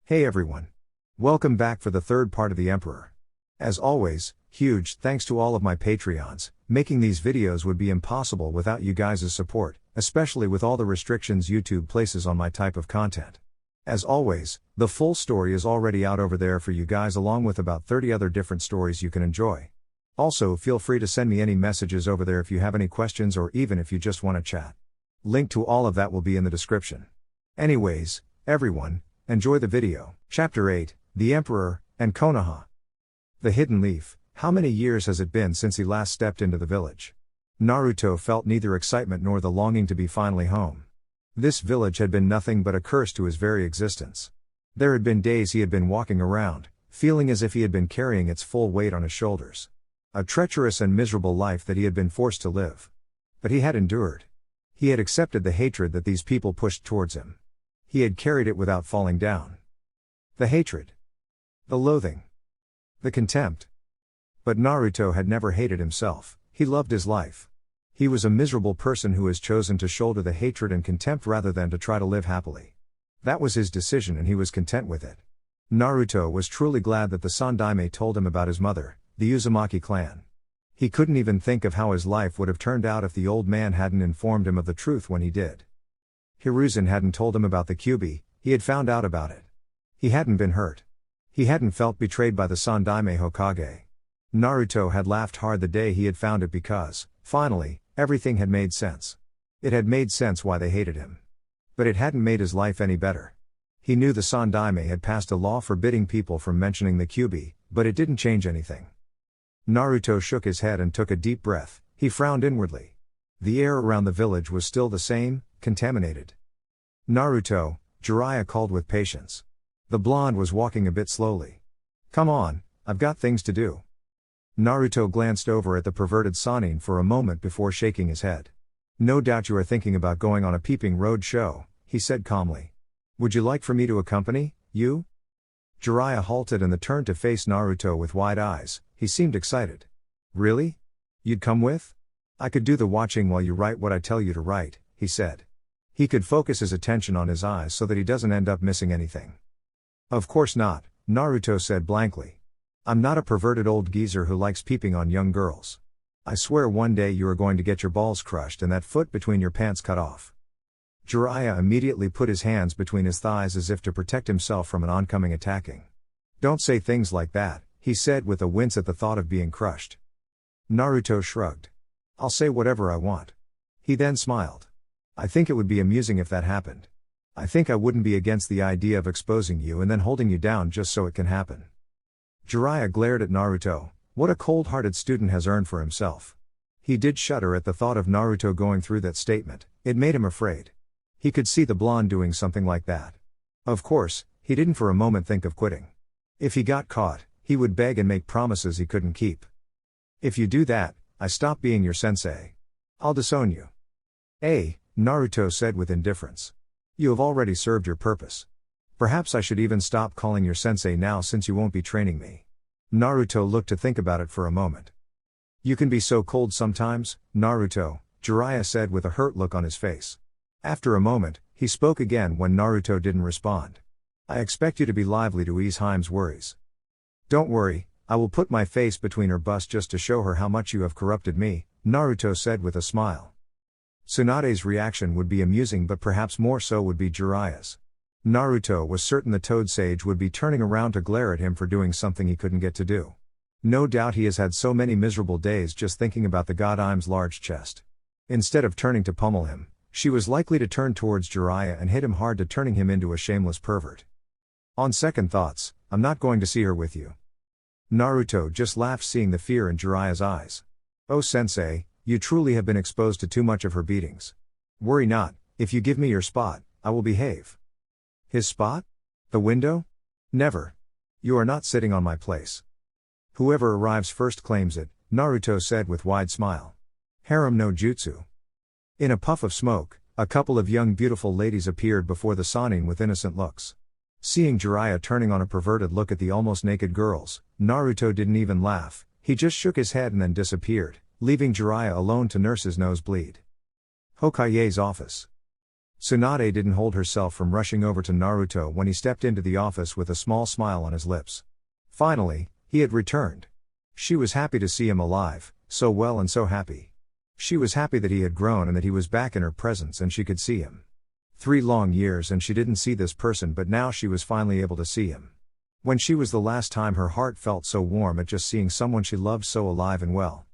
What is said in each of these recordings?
Hey everyone. Welcome back for the third part of The Emperor. As always, huge thanks to all of my Patreons. Making these videos would be impossible without you guys' support, especially with all the restrictions YouTube places on my type of content. As always, the full story is already out over there for you guys along with about 30 other different stories you can enjoy. Also, feel free to send me any messages over there if you have any questions or even if you just want to chat. Link to all of that will be in the description. Anyways, everyone, enjoy the video. Chapter 8, The Emperor, and Konoha. The Hidden Leaf. How many years has it been since he last stepped into the village? Naruto felt neither excitement nor the longing to be finally home. This village had been nothing but a curse to his very existence. There had been days he had been walking around, feeling as if he had been carrying its full weight on his shoulders. A treacherous and miserable life that he had been forced to live. But he had endured. He had accepted the hatred that these people pushed towards him. He had carried it without falling down. The hatred. The loathing. The contempt. But Naruto had never hated himself, he loved his life. He was a miserable person who has chosen to shoulder the hatred and contempt rather than to try to live happily. That was his decision and he was content with it. Naruto was truly glad that the Sandaime told him about his mother, the Uzumaki clan. He couldn't even think of how his life would have turned out if the old man hadn't informed him of the truth when he did. Hiruzen hadn't told him about the Kyuubi, he had found out about it. He hadn't been hurt. He hadn't felt betrayed by the Sandaime Hokage. Naruto had laughed hard the day he had found it because, finally, everything had made sense. It had made sense why they hated him. But it hadn't made his life any better. He knew the Sandaime had passed a law forbidding people from mentioning the Kyuubi, but it didn't change anything. Naruto shook his head and took a deep breath. He frowned inwardly. The air around the village was still the same, contaminated. Naruto, Jiraiya called with patience. The blonde was walking a bit slowly. Come on, I've got things to do. Naruto glanced over at the perverted Sannin for a moment before shaking his head. No doubt you are thinking about going on a peeping road show, he said calmly. Would you like for me to accompany you? Jiraiya halted and turned to face Naruto with wide eyes. He seemed excited. Really? You'd come with? I could do the watching while you write what I tell you to write, he said. He could focus his attention on his eyes so that he doesn't end up missing anything. Of course not, Naruto said blankly. I'm not a perverted old geezer who likes peeping on young girls. I swear one day you are going to get your balls crushed and that foot between your pants cut off. Jiraiya immediately put his hands between his thighs as if to protect himself from an oncoming attacking. Don't say things like that, he said with a wince at the thought of being crushed. Naruto shrugged. I'll say whatever I want. He then smiled. I think it would be amusing if that happened. I think I wouldn't be against the idea of exposing you and then holding you down just so it can happen. Jiraiya glared at Naruto. What a cold-hearted student has earned for himself. He did shudder at the thought of Naruto going through that statement. It made him afraid. He could see the blonde doing something like that. Of course, he didn't for a moment think of quitting. If he got caught, he would beg and make promises he couldn't keep. If you do that, I stop being your sensei. I'll disown you. Naruto said with indifference. You have already served your purpose. Perhaps I should even stop calling your sensei now since you won't be training me. Naruto looked to think about it for a moment. You can be so cold sometimes, Naruto, Jiraiya said with a hurt look on his face. After a moment, he spoke again when Naruto didn't respond. I expect you to be lively to ease Haim's worries. Don't worry, I will put my face between her bust just to show her how much you have corrupted me, Naruto said with a smile. Tsunade's reaction would be amusing but perhaps more so would be Jiraiya's. Naruto was certain the Toad Sage would be turning around to glare at him for doing something he couldn't get to do. No doubt he has had so many miserable days just thinking about the god Im's large chest. Instead of turning to pummel him, she was likely to turn towards Jiraiya and hit him hard to turning him into a shameless pervert. On second thoughts, I'm not going to see her with you. Naruto just laughed seeing the fear in Jiraiya's eyes. Oh sensei, you truly have been exposed to too much of her beatings. Worry not, if you give me your spot, I will behave. His spot? The window? Never. You are not sitting on my place. Whoever arrives first claims it, Naruto said with wide smile. Harem no jutsu. In a puff of smoke, a couple of young beautiful ladies appeared before the Sannin with innocent looks. Seeing Jiraiya turning on a perverted look at the almost naked girls, Naruto didn't even laugh, he just shook his head and then disappeared, leaving Jiraiya alone to nurse his nosebleed. Hokage's office. Tsunade didn't hold herself from rushing over to Naruto when he stepped into the office with a small smile on his lips. Finally, he had returned. She was happy to see him alive, so well and so happy. She was happy that he had grown and that he was back in her presence and she could see him. 3 long years and she didn't see this person, but now she was finally able to see him. When she was the last time her heart felt so warm at just seeing someone she loved so alive and well.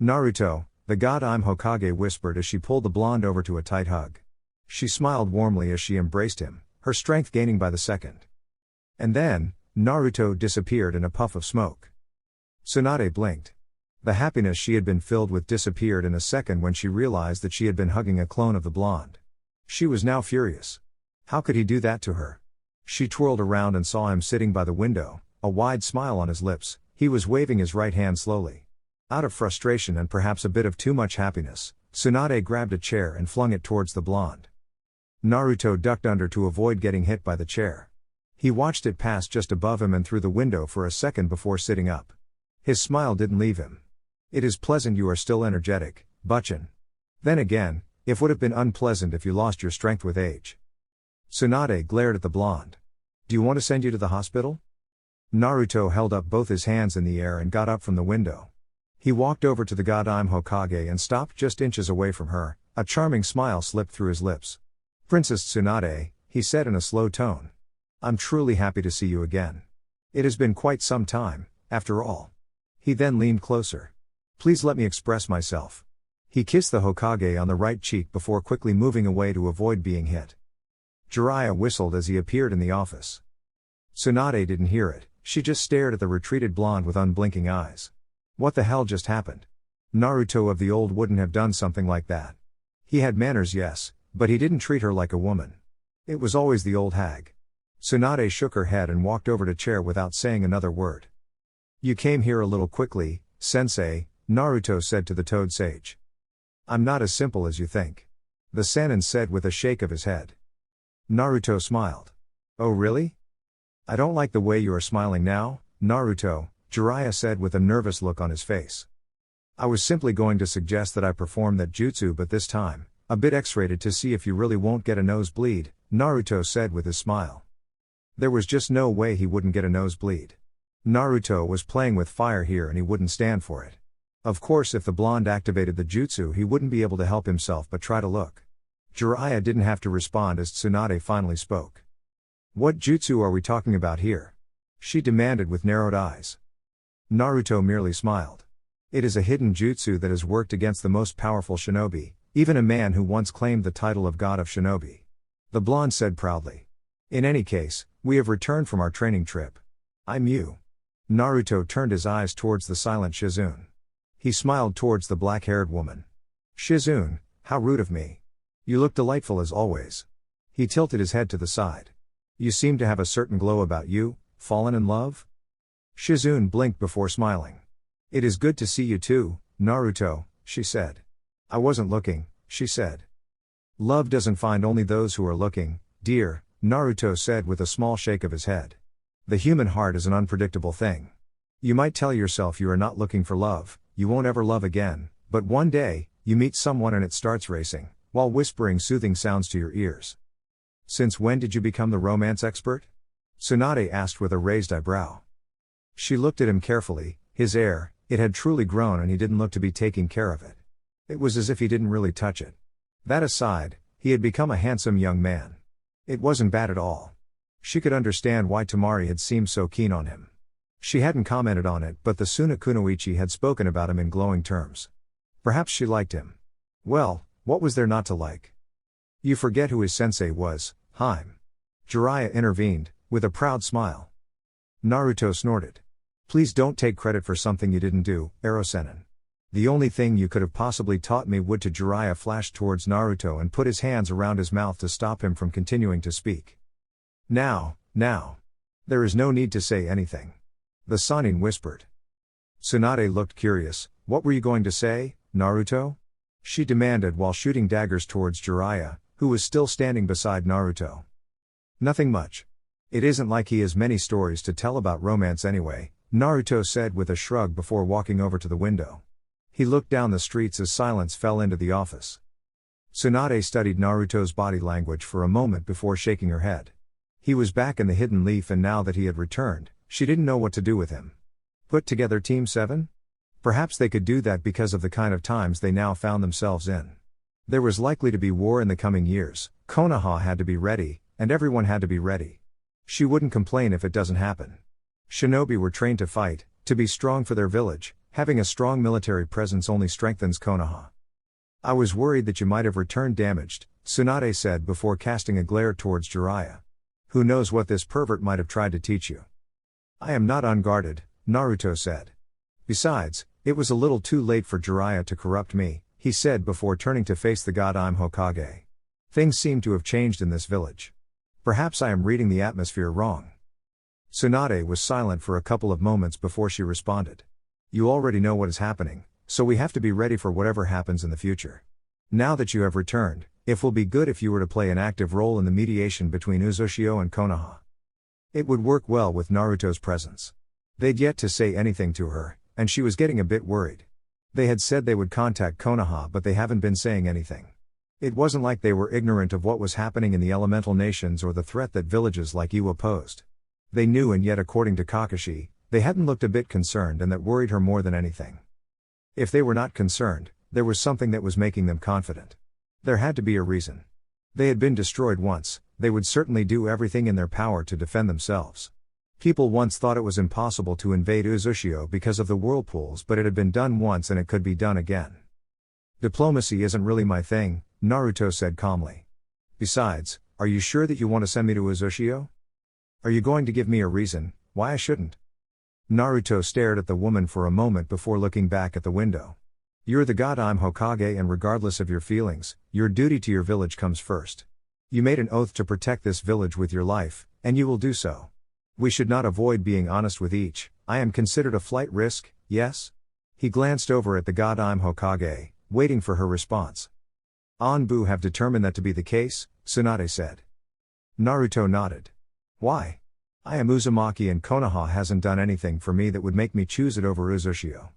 Naruto, the god I'm Hokage, whispered as she pulled the blonde over to a tight hug. She smiled warmly as she embraced him, her strength gaining by the second. And then, Naruto disappeared in a puff of smoke. Tsunade blinked. The happiness she had been filled with disappeared in a second when she realized that she had been hugging a clone of the blonde. She was now furious. How could he do that to her? She twirled around and saw him sitting by the window, a wide smile on his lips. He was waving his right hand slowly. Out of frustration and perhaps a bit of too much happiness, Tsunade grabbed a chair and flung it towards the blonde. Naruto ducked under to avoid getting hit by the chair. He watched it pass just above him and through the window for a second before sitting up. His smile didn't leave him. It is pleasant you are still energetic, Butchin. Then again, it would have been unpleasant if you lost your strength with age. Tsunade glared at the blonde. Do you want to send you to the hospital? Naruto held up both his hands in the air and got up from the window. He walked over to the god I'm Hokage and stopped just inches away from her. A charming smile slipped through his lips. Princess Tsunade, he said in a slow tone. I'm truly happy to see you again. It has been quite some time, after all. He then leaned closer. Please let me express myself. He kissed the Hokage on the right cheek before quickly moving away to avoid being hit. Jiraiya whistled as he appeared in the office. Tsunade didn't hear it, she just stared at the retreated blonde with unblinking eyes. What the hell just happened? Naruto of the old wouldn't have done something like that. He had manners, yes, but he didn't treat her like a woman. It was always the old hag. Tsunade shook her head and walked over to chair without saying another word. You came here a little quickly, sensei, Naruto said to the toad sage. I'm not as simple as you think. The Sannin said with a shake of his head. Naruto smiled. Oh really? I don't like the way you are smiling now, Naruto, Jiraiya said with a nervous look on his face. I was simply going to suggest that I perform that jutsu, but this time, a bit X-rated to see if you really won't get a nosebleed, Naruto said with his smile. There was just no way he wouldn't get a nosebleed. Naruto was playing with fire here and he wouldn't stand for it. Of course, if the blonde activated the jutsu, he wouldn't be able to help himself but try to look. Jiraiya didn't have to respond as Tsunade finally spoke. What jutsu are we talking about here? She demanded with narrowed eyes. Naruto merely smiled. It is a hidden jutsu that has worked against the most powerful shinobi, even a man who once claimed the title of god of shinobi. The blonde said proudly. In any case, we have returned from our training trip. I'm you. Naruto turned his eyes towards the silent Shizune. He smiled towards the black-haired woman. Shizune, how rude of me. You look delightful as always. He tilted his head to the side. You seem to have a certain glow about you, fallen in love? Shizune blinked before smiling. It is good to see you too, Naruto, she said. I wasn't looking, she said. Love doesn't find only those who are looking, dear, Naruto said with a small shake of his head. The human heart is an unpredictable thing. You might tell yourself you are not looking for love, you won't ever love again, but one day, you meet someone and it starts racing, while whispering soothing sounds to your ears. Since when did you become the romance expert? Tsunade asked with a raised eyebrow. She looked at him carefully, his air, it had truly grown and he didn't look to be taking care of it. It was as if he didn't really touch it. That aside, he had become a handsome young man. It wasn't bad at all. She could understand why Tamari had seemed so keen on him. She hadn't commented on it, but the Suna Kunoichi had spoken about him in glowing terms. Perhaps she liked him. Well, what was there not to like? You forget who his sensei was, Haim. Jiraiya intervened, with a proud smile. Naruto snorted. Please don't take credit for something you didn't do, Erosenin. The only thing you could have possibly taught me would to Jiraiya flashed towards Naruto and put his hands around his mouth to stop him from continuing to speak. Now. There is no need to say anything. The Sannin whispered. Tsunade looked curious. What were you going to say, Naruto? She demanded while shooting daggers towards Jiraiya, who was still standing beside Naruto. Nothing much. It isn't like he has many stories to tell about romance anyway, Naruto said with a shrug before walking over to the window. He looked down the streets as silence fell into the office. Tsunade studied Naruto's body language for a moment before shaking her head. He was back in the hidden leaf, and now that he had returned, she didn't know what to do with him. Put together Team 7? Perhaps they could do that because of the kind of times they now found themselves in. There was likely to be war in the coming years, Konoha had to be ready, and everyone had to be ready. She wouldn't complain if it doesn't happen. Shinobi were trained to fight, to be strong for their village. Having a strong military presence only strengthens Konoha. I was worried that you might have returned damaged, Tsunade said before casting a glare towards Jiraiya. Who knows what this pervert might have tried to teach you? I am not unguarded, Naruto said. Besides, it was a little too late for Jiraiya to corrupt me, he said before turning to face the god I'm Hokage. Things seem to have changed in this village. Perhaps I am reading the atmosphere wrong. Tsunade was silent for a couple of moments before she responded. You already know what is happening, so we have to be ready for whatever happens in the future. Now that you have returned, it will be good if you were to play an active role in the mediation between Uzushio and Konoha. It would work well with Naruto's presence. They'd yet to say anything to her, and she was getting a bit worried. They had said they would contact Konoha, but they haven't been saying anything. It wasn't like they were ignorant of what was happening in the elemental nations or the threat that villages like Iwa posed. They knew, and yet according to Kakashi, they hadn't looked a bit concerned, and that worried her more than anything. If they were not concerned, there was something that was making them confident. There had to be a reason. They had been destroyed once, they would certainly do everything in their power to defend themselves. People once thought it was impossible to invade Uzushio because of the whirlpools, but it had been done once and it could be done again. Diplomacy isn't really my thing, Naruto said calmly. Besides, are you sure that you want to send me to Uzushio? Are you going to give me a reason why I shouldn't? Naruto stared at the woman for a moment before looking back at the window. You're the god I'm Hokage, and regardless of your feelings, your duty to your village comes first. You made an oath to protect this village with your life, and you will do so. We should not avoid being honest with each. I am considered a flight risk, yes? He glanced over at the god I'm Hokage, waiting for her response. Anbu have determined that to be the case, Tsunade said. Naruto nodded. Why? I am Uzumaki, and Konoha hasn't done anything for me that would make me choose it over Uzushio.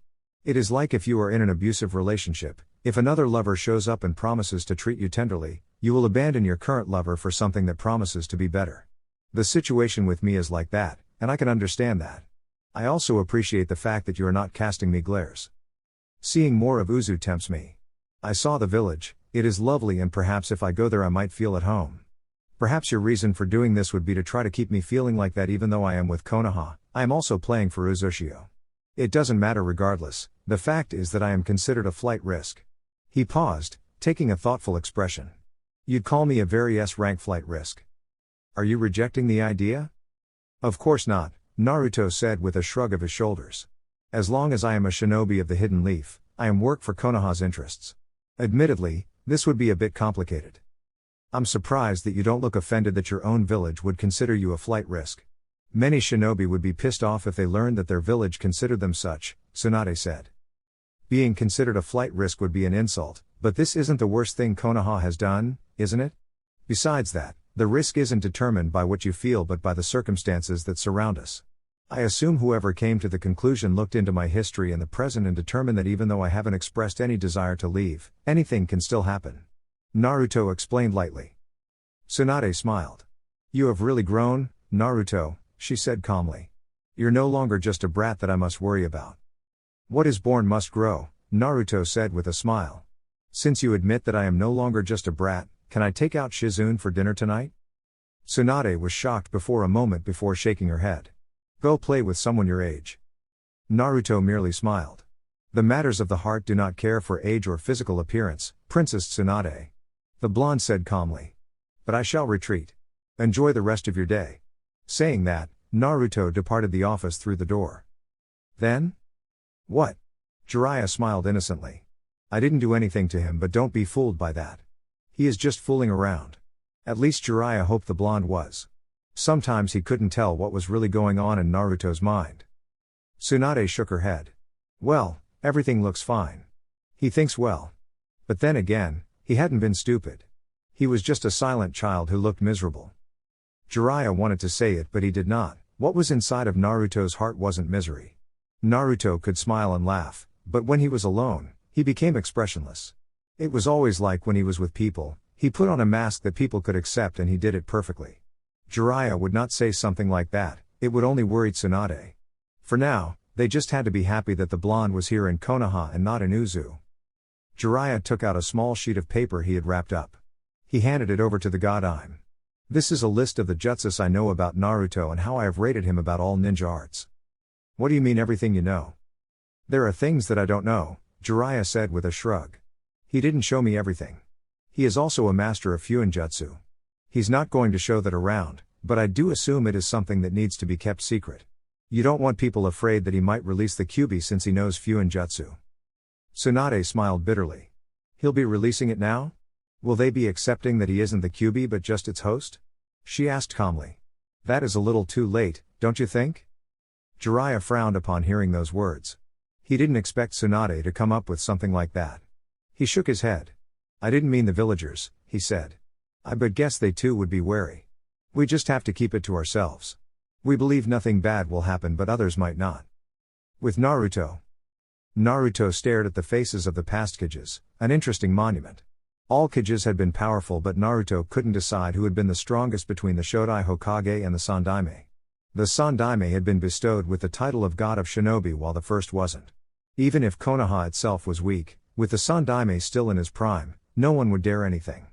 It is like if you are in an abusive relationship. If another lover shows up and promises to treat you tenderly, you will abandon your current lover for something that promises to be better. The situation with me is like that, and I can understand that. I also appreciate the fact that you are not casting me glares. Seeing more of Uzu tempts me. I saw the village, it is lovely, and perhaps if I go there I might feel at home. Perhaps your reason for doing this would be to try to keep me feeling like that. Even though I am with Konoha, I am also playing for Uzushio. It doesn't matter regardless, the fact is that I am considered a flight risk. He paused, taking a thoughtful expression. You'd call me a very S-rank flight risk. Are you rejecting the idea? Of course not, Naruto said with a shrug of his shoulders. As long as I am a shinobi of the Hidden Leaf, I am work for Konoha's interests. Admittedly, this would be a bit complicated. I'm surprised that you don't look offended that your own village would consider you a flight risk. Many shinobi would be pissed off if they learned that their village considered them such, Tsunade said. Being considered a flight risk would be an insult, but this isn't the worst thing Konoha has done, isn't it? Besides that, the risk isn't determined by what you feel but by the circumstances that surround us. I assume whoever came to the conclusion looked into my history and the present and determined that even though I haven't expressed any desire to leave, anything can still happen. Naruto explained lightly. Tsunade smiled. You have really grown, Naruto, she said calmly. You're no longer just a brat that I must worry about. What is born must grow, Naruto said with a smile. Since you admit that I am no longer just a brat, can I take out Shizune for dinner tonight? Tsunade was shocked before a moment before shaking her head. Go play with someone your age. Naruto merely smiled. The matters of the heart do not care for age or physical appearance, Princess Tsunade. The blonde said calmly. But I shall retreat. Enjoy the rest of your day. Saying that, Naruto departed the office through the door. Then? What? Jiraiya smiled innocently. I didn't do anything to him, but don't be fooled by that. He is just fooling around. At least Jiraiya hoped the blonde was. Sometimes he couldn't tell what was really going on in Naruto's mind. Tsunade shook her head. Well, everything looks fine. He thinks well. But then again, he hadn't been stupid. He was just a silent child who looked miserable. Jiraiya wanted to say it, but he did not. What was inside of Naruto's heart wasn't misery. Naruto could smile and laugh, but when he was alone, he became expressionless. It was always like when he was with people, he put on a mask that people could accept and he did it perfectly. Jiraiya would not say something like that, it would only worry Tsunade. For now, they just had to be happy that the blonde was here in Konoha and not in Uzu. Jiraiya took out a small sheet of paper he had wrapped up. He handed it over to the god Im. This is a list of the jutsus I know about Naruto and how I have rated him about all ninja arts. What do you mean everything you know? There are things that I don't know, Jiraiya said with a shrug. He didn't show me everything. He is also a master of Fuinjutsu. He's not going to show that around, but I do assume it is something that needs to be kept secret. You don't want people afraid that he might release the Kyuubi since he knows Fuinjutsu. Tsunade smiled bitterly. He'll be releasing it now? Will they be accepting that he isn't the Kyuubi but just its host? She asked calmly. That is a little too late, don't you think? Jiraiya frowned upon hearing those words. He didn't expect Tsunade to come up with something like that. He shook his head. I didn't mean the villagers, he said. I but guess they too would be wary. We just have to keep it to ourselves. We believe nothing bad will happen but others might not. With Naruto. Naruto stared at the faces of the past Kages, an interesting monument. All Kages had been powerful but Naruto couldn't decide who had been the strongest between the Shodai Hokage and the Sandaime. The Sandaime had been bestowed with the title of God of Shinobi while the first wasn't. Even if Konoha itself was weak, with the Sandaime still in his prime, no one would dare anything.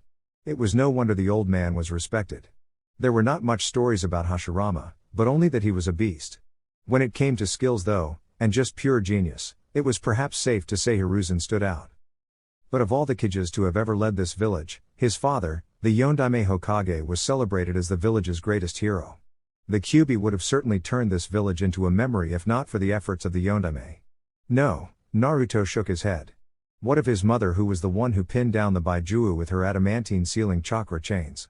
It was no wonder the old man was respected. There were not much stories about Hashirama, but only that he was a beast. When it came to skills though, and just pure genius, it was perhaps safe to say Hiruzen stood out. But of all the Kages to have ever led this village, his father, the Yondaime Hokage, was celebrated as the village's greatest hero. The Kyuubi would have certainly turned this village into a memory if not for the efforts of the Yondaime. No, Naruto shook his head. What of his mother who was the one who pinned down the Baijuo with her adamantine sealing chakra chains?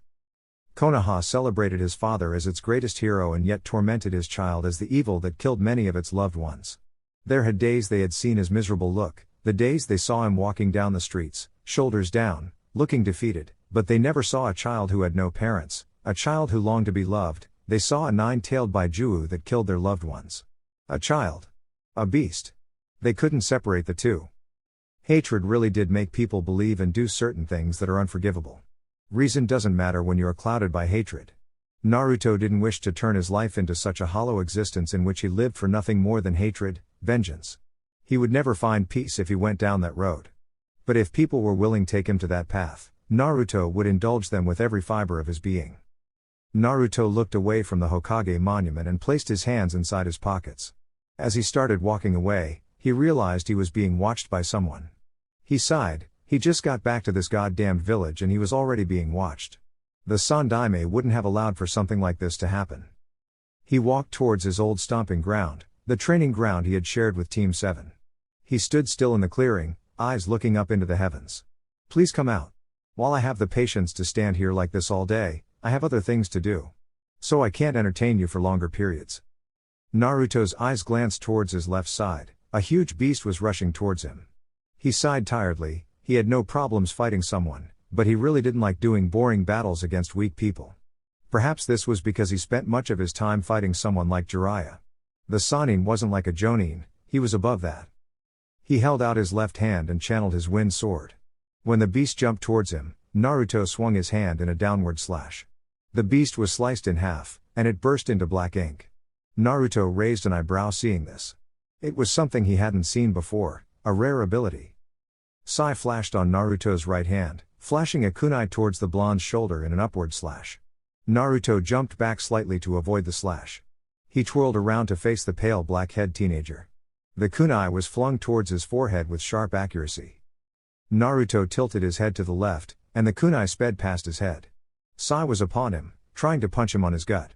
Konoha celebrated his father as its greatest hero and yet tormented his child as the evil that killed many of its loved ones. There had days they had seen his miserable look, the days they saw him walking down the streets, shoulders down, looking defeated, but they never saw a child who had no parents, a child who longed to be loved. They saw a nine-tailed Baijuo that killed their loved ones. A child. A beast. They couldn't separate the two. Hatred really did make people believe and do certain things that are unforgivable. Reason doesn't matter when you are clouded by hatred. Naruto didn't wish to turn his life into such a hollow existence in which he lived for nothing more than hatred, vengeance. He would never find peace if he went down that road. But if people were willing to take him to that path, Naruto would indulge them with every fiber of his being. Naruto looked away from the Hokage monument and placed his hands inside his pockets. As he started walking away, he realized he was being watched by someone. He sighed, he just got back to this goddamned village and he was already being watched. The Sandaime wouldn't have allowed for something like this to happen. He walked towards his old stomping ground, the training ground he had shared with Team 7. He stood still in the clearing, eyes looking up into the heavens. Please come out. While I have the patience to stand here like this all day, I have other things to do. So I can't entertain you for longer periods. Naruto's eyes glanced towards his left side, a huge beast was rushing towards him. He sighed tiredly, he had no problems fighting someone, but he really didn't like doing boring battles against weak people. Perhaps this was because he spent much of his time fighting someone like Jiraiya. The Sannin wasn't like a Jonin, he was above that. He held out his left hand and channeled his wind sword. When the beast jumped towards him, Naruto swung his hand in a downward slash. The beast was sliced in half, and it burst into black ink. Naruto raised an eyebrow seeing this. It was something he hadn't seen before, a rare ability. Sai flashed on Naruto's right hand, flashing a kunai towards the blonde's shoulder in an upward slash. Naruto jumped back slightly to avoid the slash. He twirled around to face the pale black-haired teenager. The kunai was flung towards his forehead with sharp accuracy. Naruto tilted his head to the left, and the kunai sped past his head. Sai was upon him, trying to punch him on his gut.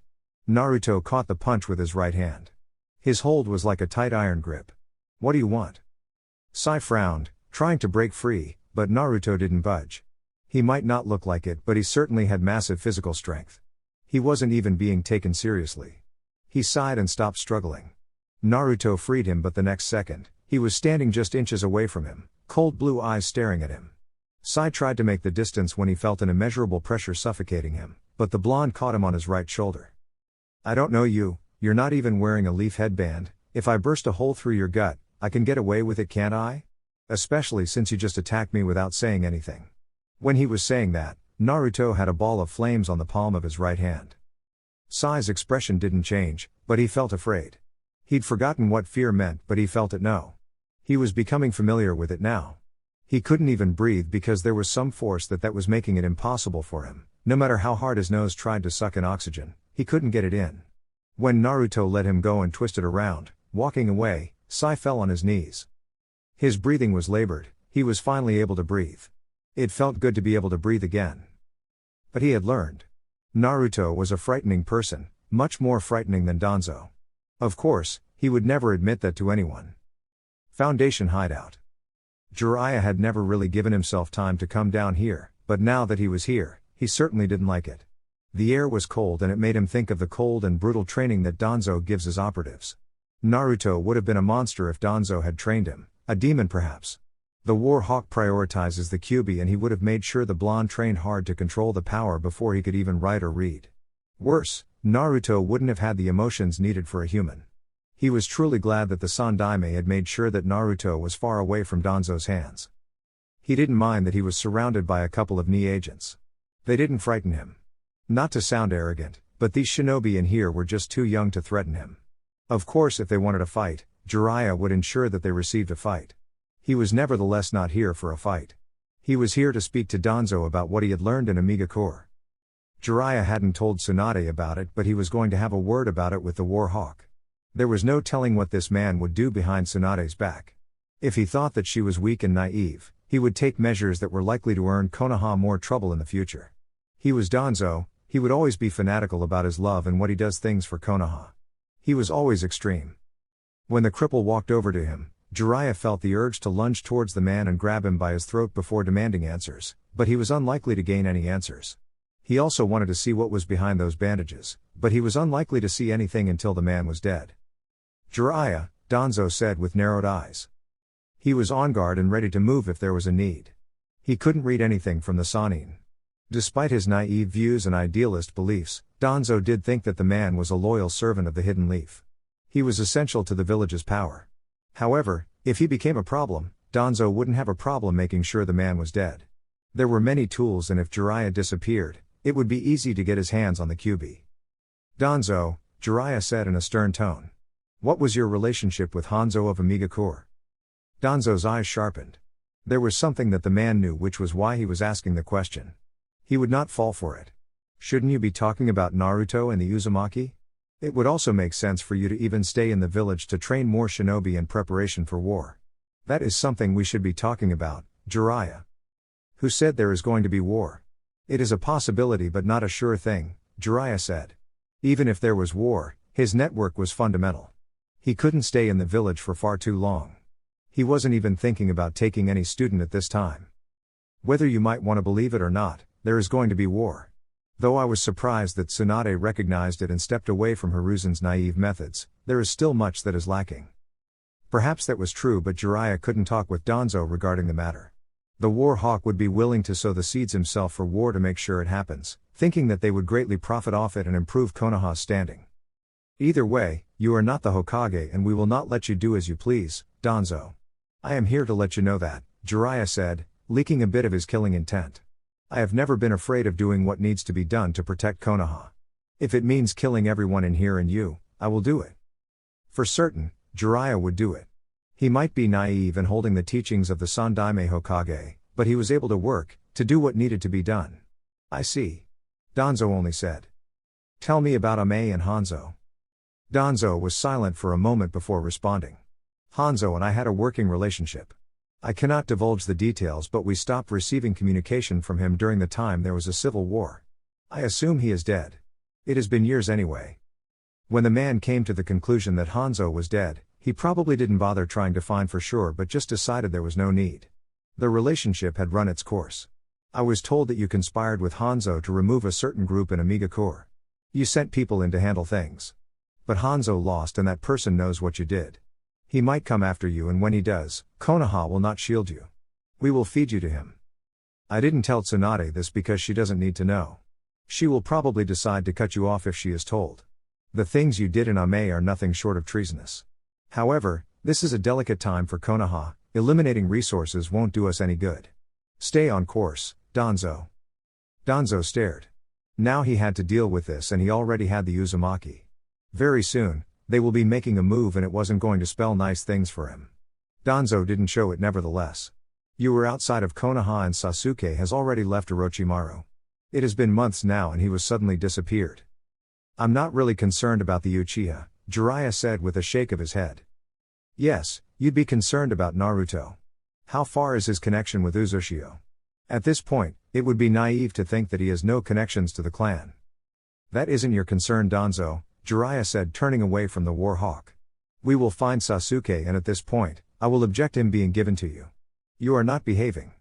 Naruto caught the punch with his right hand. His hold was like a tight iron grip. What do you want? Sai frowned, trying to break free, but Naruto didn't budge. He might not look like it, but he certainly had massive physical strength. He wasn't even being taken seriously. He sighed and stopped struggling. Naruto freed him, but the next second, he was standing just inches away from him, cold blue eyes staring at him. Sai tried to make the distance when he felt an immeasurable pressure suffocating him, but the blonde caught him on his right shoulder. I don't know you, you're not even wearing a leaf headband. If I burst a hole through your gut, I can get away with it, can't I? Especially since you just attacked me without saying anything. When he was saying that, Naruto had a ball of flames on the palm of his right hand. Sai's expression didn't change, but he felt afraid. He'd forgotten what fear meant, but he felt it now. He was becoming familiar with it now. He couldn't even breathe because there was some force that was making it impossible for him. No matter how hard his nose tried to suck in oxygen, he couldn't get it in. When Naruto let him go and twisted around, walking away, Sai fell on his knees. His breathing was labored, he was finally able to breathe. It felt good to be able to breathe again. But he had learned. Naruto was a frightening person, much more frightening than Danzo. Of course, he would never admit that to anyone. Foundation Hideout. Jiraiya had never really given himself time to come down here, but now that he was here, he certainly didn't like it. The air was cold and it made him think of the cold and brutal training that Danzo gives his operatives. Naruto would have been a monster if Danzo had trained him, a demon perhaps. The War Hawk prioritizes the Kyuubi and he would have made sure the blonde trained hard to control the power before he could even write or read. Worse, Naruto wouldn't have had the emotions needed for a human. He was truly glad that the Sandaime had made sure that Naruto was far away from Danzo's hands. He didn't mind that he was surrounded by a couple of Ni agents. They didn't frighten him. Not to sound arrogant, but these shinobi in here were just too young to threaten him. Of course, if they wanted a fight, Jiraiya would ensure that they received a fight. He was nevertheless not here for a fight. He was here to speak to Danzo about what he had learned in Amiga Corps. Jiraiya hadn't told Tsunade about it, but he was going to have a word about it with the War Hawk. There was no telling what this man would do behind Tsunade's back. If he thought that she was weak and naive, he would take measures that were likely to earn Konoha more trouble in the future. He was Danzo, he would always be fanatical about his love and what he does things for Konoha. He was always extreme. When the cripple walked over to him, Jiraiya felt the urge to lunge towards the man and grab him by his throat before demanding answers, but he was unlikely to gain any answers. He also wanted to see what was behind those bandages, but he was unlikely to see anything until the man was dead. Jiraiya, Danzo said with narrowed eyes. He was on guard and ready to move if there was a need. He couldn't read anything from the Sannin. Despite his naive views and idealist beliefs, Danzo did think that the man was a loyal servant of the Hidden Leaf. He was essential to the village's power. However, if he became a problem, Danzo wouldn't have a problem making sure the man was dead. There were many tools and if Jiraiya disappeared, it would be easy to get his hands on the Kyuubi. Danzo, Jiraiya said in a stern tone. What was your relationship with Hanzo of Amiga Corps? Danzo's eyes sharpened. There was something that the man knew, which was why he was asking the question. He would not fall for it. Shouldn't you be talking about Naruto and the Uzumaki? It would also make sense for you to even stay in the village to train more shinobi in preparation for war. That is something we should be talking about, Jiraiya. Who said there is going to be war? It is a possibility but not a sure thing, Jiraiya said. Even if there was war, his network was fundamental. He couldn't stay in the village for far too long. He wasn't even thinking about taking any student at this time. Whether you might want to believe it or not, there is going to be war. Though I was surprised that Tsunade recognized it and stepped away from Hiruzen's naive methods, there is still much that is lacking. Perhaps that was true, but Jiraiya couldn't talk with Danzo regarding the matter. The War Hawk would be willing to sow the seeds himself for war to make sure it happens, thinking that they would greatly profit off it and improve Konoha's standing. Either way, you are not the Hokage and we will not let you do as you please, Danzo. I am here to let you know that, Jiraiya said, leaking a bit of his killing intent. I have never been afraid of doing what needs to be done to protect Konoha. If it means killing everyone in here and you, I will do it. For certain, Jiraiya would do it. He might be naive and holding the teachings of the Sandaime Hokage, but he was able to work, to do what needed to be done. I see. Danzo only said. Tell me about Ame and Hanzo. Danzo was silent for a moment before responding. Hanzo and I had a working relationship. I cannot divulge the details, but we stopped receiving communication from him during the time there was a civil war. I assume he is dead. It has been years anyway. When the man came to the conclusion that Hanzo was dead, he probably didn't bother trying to find for sure but just decided there was no need. The relationship had run its course. I was told that you conspired with Hanzo to remove a certain group in Amiga Corps. You sent people in to handle things. But Hanzo lost and that person knows what you did. He might come after you and when he does, Konoha will not shield you. We will feed you to him. I didn't tell Tsunade this because she doesn't need to know. She will probably decide to cut you off if she is told. The things you did in Ame are nothing short of treasonous. However, this is a delicate time for Konoha, Eliminating resources won't do us any good. Stay on course, Danzo. Danzo stared. Now he had to deal with this, and he already had the Uzumaki. Very soon, they will be making a move, and it wasn't going to spell nice things for him. Danzo didn't show it nevertheless. You were outside of Konoha and Sasuke has already left Orochimaru. It has been months now and he was suddenly disappeared. I'm not really concerned about the Uchiha, Jiraiya said with a shake of his head. Yes, you'd be concerned about Naruto. How far is his connection with Uzushio? At this point, it would be naive to think that he has no connections to the clan. That isn't your concern, Danzo, Jiraiya said, turning away from the War Hawk. We will find Sasuke, and at this point, I will object him being given to you. You are not behaving.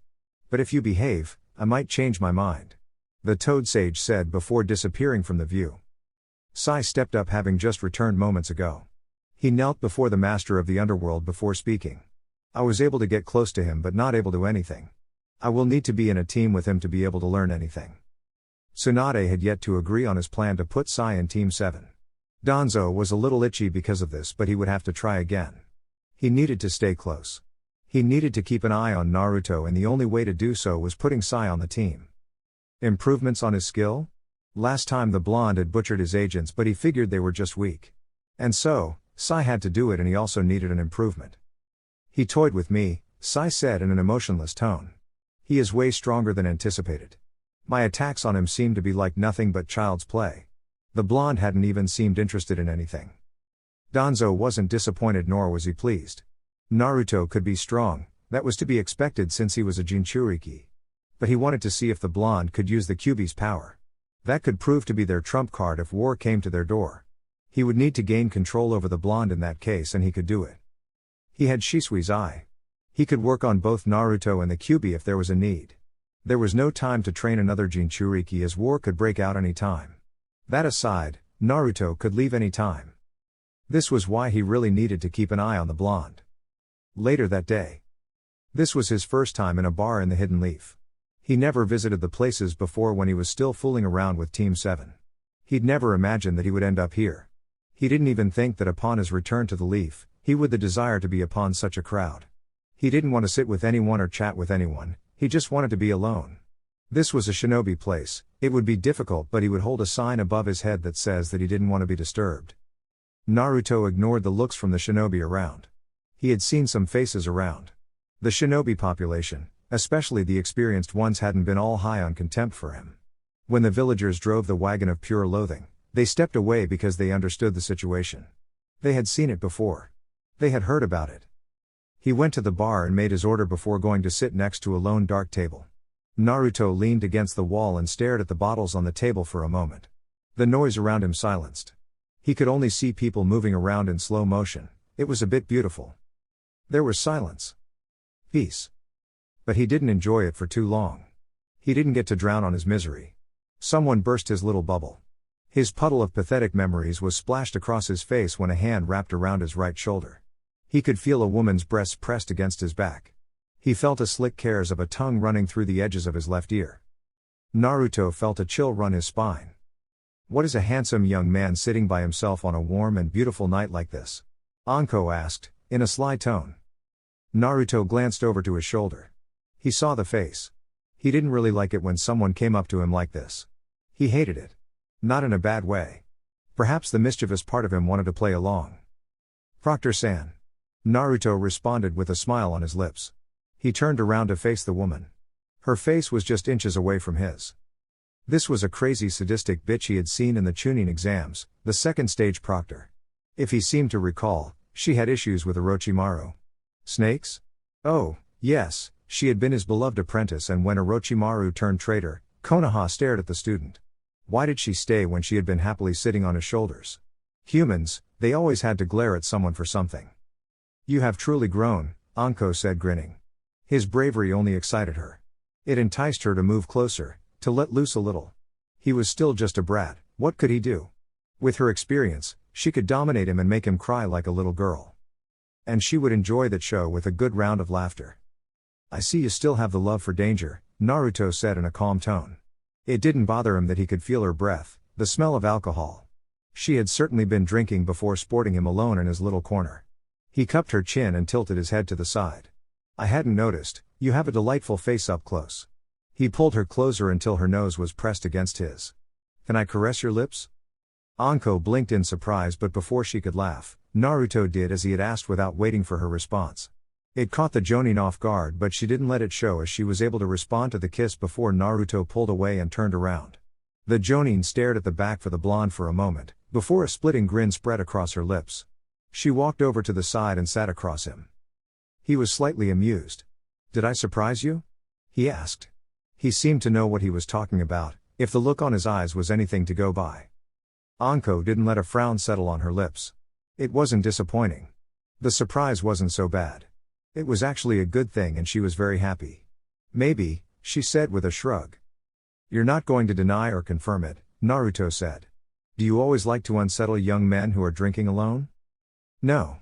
But if you behave, I might change my mind. The Toad Sage said before disappearing from the view. Sai stepped up, having just returned moments ago. He knelt before the master of the underworld before speaking. I was able to get close to him but not able to do anything. I will need to be in a team with him to be able to learn anything. Tsunade had yet to agree on his plan to put Sai in Team 7. Danzo was a little itchy because of this, but he would have to try again. He needed to stay close. He needed to keep an eye on Naruto, and the only way to do so was putting Sai on the team. Improvements on his skill? Last time the blonde had butchered his agents, but he figured they were just weak. And so, Sai had to do it, and he also needed an improvement. He toyed with me, Sai said in an emotionless tone. He is way stronger than anticipated. My attacks on him seemed to be like nothing but child's play. The blonde hadn't even seemed interested in anything. Danzo wasn't disappointed, nor was he pleased. Naruto could be strong, that was to be expected since he was a Jinchuriki. But he wanted to see if the blonde could use the Kyuubi's power. That could prove to be their trump card if war came to their door. He would need to gain control over the blonde in that case, and he could do it. He had Shisui's eye. He could work on both Naruto and the Kyuubi if there was a need. There was no time to train another Jinchuriki, as war could break out any time. That aside, Naruto could leave any time. This was why he really needed to keep an eye on the blonde. Later that day. This was his first time in a bar in the Hidden Leaf. He never visited the places before when he was still fooling around with Team 7. He'd never imagined that he would end up here. He didn't even think that upon his return to the Leaf, he would the desire to be upon such a crowd. He didn't want to sit with anyone or chat with anyone, he just wanted to be alone. This was a shinobi place, it would be difficult, but he would hold a sign above his head that says that he didn't want to be disturbed. Naruto ignored the looks from the shinobi around. He had seen some faces around. The shinobi population, especially the experienced ones, hadn't been all high on contempt for him. When the villagers drove the wagon of pure loathing, they stepped away because they understood the situation. They had seen it before. They had heard about it. He went to the bar and made his order before going to sit next to a lone dark table. Naruto leaned against the wall and stared at the bottles on the table for a moment. The noise around him silenced. He could only see people moving around in slow motion. It was a bit beautiful. There was silence. Peace. But he didn't enjoy it for too long. He didn't get to drown on his misery. Someone burst his little bubble. His puddle of pathetic memories was splashed across his face when a hand wrapped around his right shoulder. He could feel a woman's breasts pressed against his back. He felt a slick cares of a tongue running through the edges of his left ear. Naruto felt a chill run his spine. What is a handsome young man sitting by himself on a warm and beautiful night like this? Anko asked, in a sly tone. Naruto glanced over to his shoulder. He saw the face. He didn't really like it when someone came up to him like this. He hated it. Not in a bad way. Perhaps the mischievous part of him wanted to play along. Proctor-san. Naruto responded with a smile on his lips. He turned around to face the woman. Her face was just inches away from his. This was a crazy sadistic bitch he had seen in the Chunin exams, the second stage proctor. If he seemed to recall, she had issues with Orochimaru. Snakes? Oh, yes, she had been his beloved apprentice, and when Orochimaru turned traitor, Konoha stared at the student. Why did she stay when she had been happily sitting on his shoulders? Humans, they always had to glare at someone for something. You have truly grown, Anko said, grinning. His bravery only excited her. It enticed her to move closer, to let loose a little. He was still just a brat, what could he do? With her experience, she could dominate him and make him cry like a little girl. And she would enjoy that show with a good round of laughter. I see you still have the love for danger, Naruto said in a calm tone. It didn't bother him that he could feel her breath, the smell of alcohol. She had certainly been drinking before sporting him alone in his little corner. He cupped her chin and tilted his head to the side. I hadn't noticed, you have a delightful face up close. He pulled her closer until her nose was pressed against his. Can I caress your lips? Anko blinked in surprise, but before she could laugh, Naruto did as he had asked without waiting for her response. It caught the Jonin off guard, but she didn't let it show as she was able to respond to the kiss before Naruto pulled away and turned around. The Jonin stared at the back for the blonde for a moment, before a splitting grin spread across her lips. She walked over to the side and sat across him. He was slightly amused. Did I surprise you? He asked. He seemed to know what he was talking about, if the look on his eyes was anything to go by. Anko didn't let a frown settle on her lips. It wasn't disappointing. The surprise wasn't so bad. It was actually a good thing and she was very happy. Maybe, she said with a shrug. You're not going to deny or confirm it, Naruto said. Do you always like to unsettle young men who are drinking alone? No.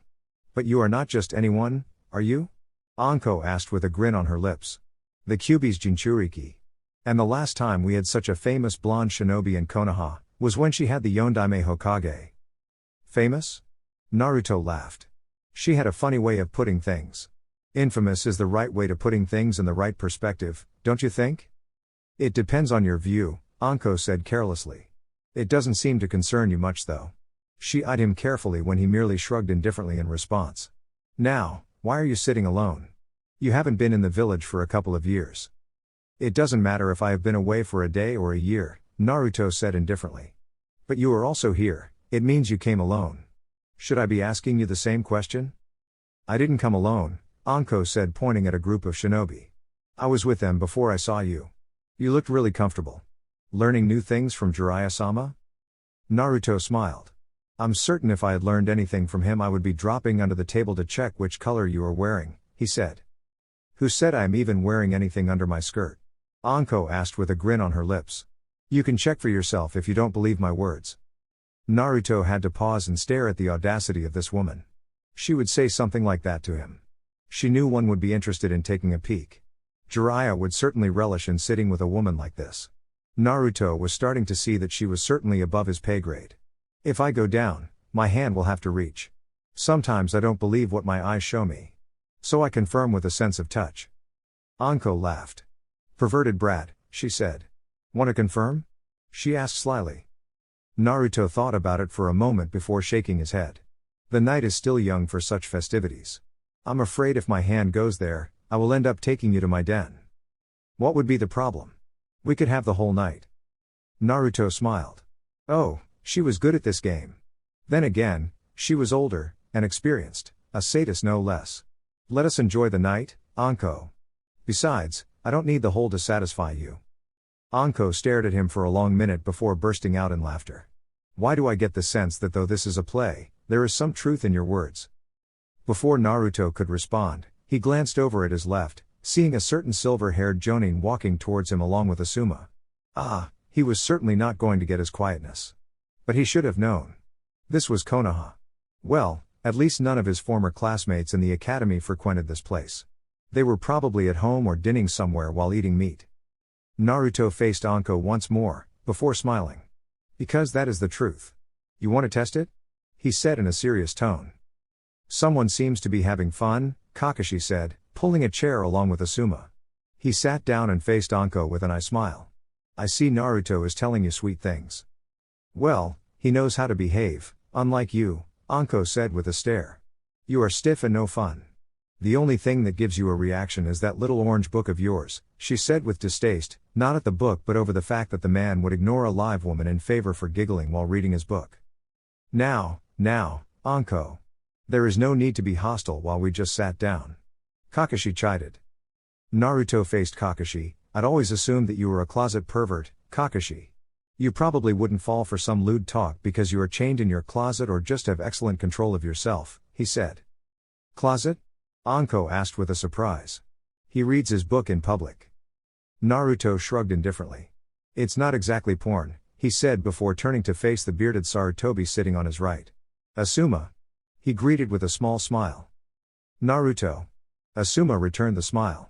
But you are not just anyone, are you? Anko asked with a grin on her lips. The Kyuubi's Jinchuriki. And the last time we had such a famous blonde shinobi in Konoha, was when she had the Yondaime Hokage. Famous? Naruto laughed. She had a funny way of putting things. Infamous is the right way to putting things in the right perspective, don't you think? It depends on your view, Anko said carelessly. It doesn't seem to concern you much though. She eyed him carefully when he merely shrugged indifferently in response. Now, why are you sitting alone? You haven't been in the village for a couple of years. It doesn't matter if I have been away for a day or a year, Naruto said indifferently. But you are also here, it means you came alone. Should I be asking you the same question? I didn't come alone, Anko said pointing at a group of shinobi. I was with them before I saw you. You looked really comfortable. Learning new things from Jiraiya-sama? Naruto smiled. I'm certain if I had learned anything from him I would be dropping under the table to check which color you are wearing, he said. Who said I am even wearing anything under my skirt? Anko asked with a grin on her lips. You can check for yourself if you don't believe my words. Naruto had to pause and stare at the audacity of this woman. She would say something like that to him. She knew one would be interested in taking a peek. Jiraiya would certainly relish in sitting with a woman like this. Naruto was starting to see that she was certainly above his pay grade. If I go down, my hand will have to reach. Sometimes I don't believe what my eyes show me. So I confirm with a sense of touch. Anko laughed. Perverted brat, she said. Want to confirm? She asked slyly. Naruto thought about it for a moment before shaking his head. The night is still young for such festivities. I'm afraid if my hand goes there, I will end up taking you to my den. What would be the problem? We could have the whole night. Naruto smiled. Oh, she was good at this game. Then again, she was older, and experienced, a sadist no less. Let us enjoy the night, Anko. Besides, I don't need the whole to satisfy you. Anko stared at him for a long minute before bursting out in laughter. Why do I get the sense that though this is a play, there is some truth in your words? Before Naruto could respond, he glanced over at his left, seeing a certain silver-haired Jonin walking towards him along with Asuma. He was certainly not going to get his quietness. But he should have known. This was Konoha. Well, at least none of his former classmates in the academy frequented this place. They were probably at home or dinning somewhere while eating meat. Naruto faced Anko once more, before smiling. Because that is the truth. You want to test it? He said in a serious tone. Someone seems to be having fun, Kakashi said, pulling a chair along with Asuma. He sat down and faced Anko with an eye smile. I see Naruto is telling you sweet things. Well, he knows how to behave, unlike you, Anko said with a stare. You are stiff and no fun. The only thing that gives you a reaction is that little orange book of yours, she said with distaste, not at the book but over the fact that the man would ignore a live woman in favor for giggling while reading his book. Now, Anko. There is no need to be hostile while we just sat down. Kakashi chided. Naruto faced Kakashi. I'd always assumed that you were a closet pervert, Kakashi. You probably wouldn't fall for some lewd talk because you are chained in your closet or just have excellent control of yourself, he said. Closet? Anko asked with a surprise. He reads his book in public. Naruto shrugged indifferently. It's not exactly porn, he said before turning to face the bearded Sarutobi sitting on his right. Asuma. He greeted with a small smile. Naruto. Asuma returned the smile.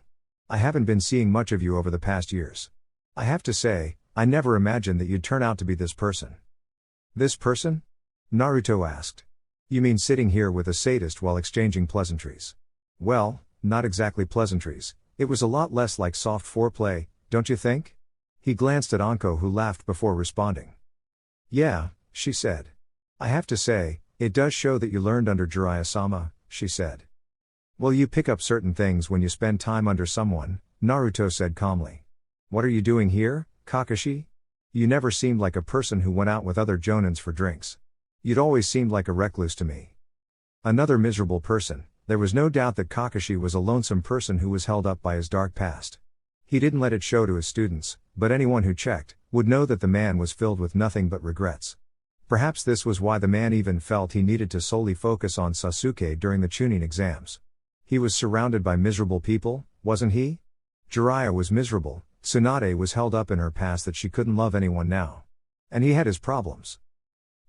I haven't been seeing much of you over the past years. I have to say, I never imagined that you'd turn out to be this person. This person? Naruto asked. You mean sitting here with a sadist while exchanging pleasantries? Well, not exactly pleasantries. It was a lot less like soft foreplay, don't you think? He glanced at Anko, who laughed before responding. Yeah, she said. I have to say, it does show that you learned under Jiraiya-sama, she said. Well, you pick up certain things when you spend time under someone, Naruto said calmly. What are you doing here, Kakashi? You never seemed like a person who went out with other jonins for drinks. You'd always seemed like a recluse to me. Another miserable person. There was no doubt that Kakashi was a lonesome person who was held up by his dark past. He didn't let it show to his students, but anyone who checked would know that the man was filled with nothing but regrets. Perhaps this was why the man even felt he needed to solely focus on Sasuke during the Chunin exams. He was surrounded by miserable people, wasn't he? Jiraiya was miserable, Tsunade was held up in her past that she couldn't love anyone now. And he had his problems.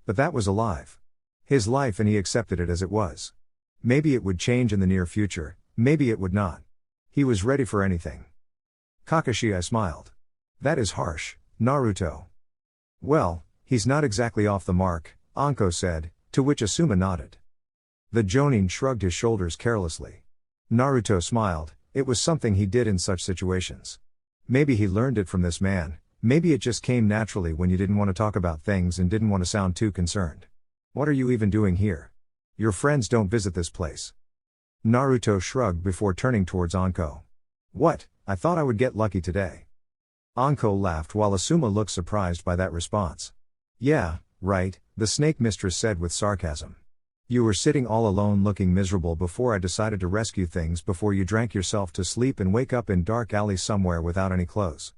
But that was alive. His life, and he accepted it as it was. Maybe it would change in the near future, maybe it would not. He was ready for anything. Kakashi, I smiled. That is harsh, Naruto. Well, he's not exactly off the mark, Anko said, to which Asuma nodded. The Jonin shrugged his shoulders carelessly. Naruto smiled, it was something he did in such situations. Maybe he learned it from this man, maybe it just came naturally when you didn't want to talk about things and didn't want to sound too concerned. What are you even doing here? Your friends don't visit this place. Naruto shrugged before turning towards Anko. What, I thought I would get lucky today. Anko laughed while Asuma looked surprised by that response. Yeah, right, the snake mistress said with sarcasm. You were sitting all alone looking miserable before I decided to rescue things before you drank yourself to sleep and wake up in dark alley somewhere without any clothes.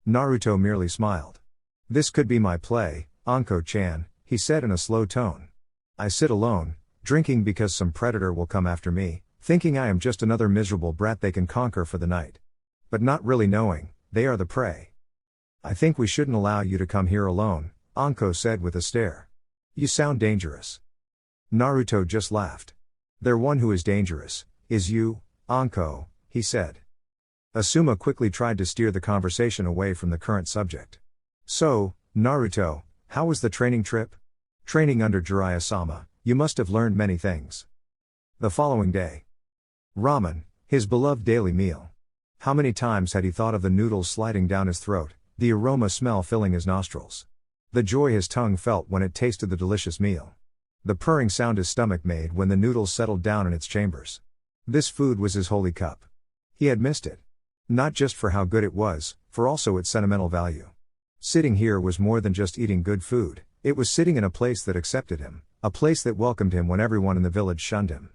Naruto merely smiled. This could be my play, Anko-chan, he said in a slow tone. I sit alone, drinking because some predator will come after me, thinking I am just another miserable brat they can conquer for the night. But not really knowing, they are the prey. I think we shouldn't allow you to come here alone, Anko said with a stare. You sound dangerous. Naruto just laughed. There one who is dangerous, is you, Anko, he said. Asuma quickly tried to steer the conversation away from the current subject. So, Naruto, how was the training trip? Training under Jiraiya-sama, you must have learned many things. The following day. Ramen, his beloved daily meal. How many times had he thought of the noodles sliding down his throat, the aroma smell filling his nostrils. The joy his tongue felt when it tasted the delicious meal. The purring sound his stomach made when the noodles settled down in its chambers. This food was his holy cup. He had missed it. Not just for how good it was, for also its sentimental value. Sitting here was more than just eating good food, it was sitting in a place that accepted him, a place that welcomed him when everyone in the village shunned him.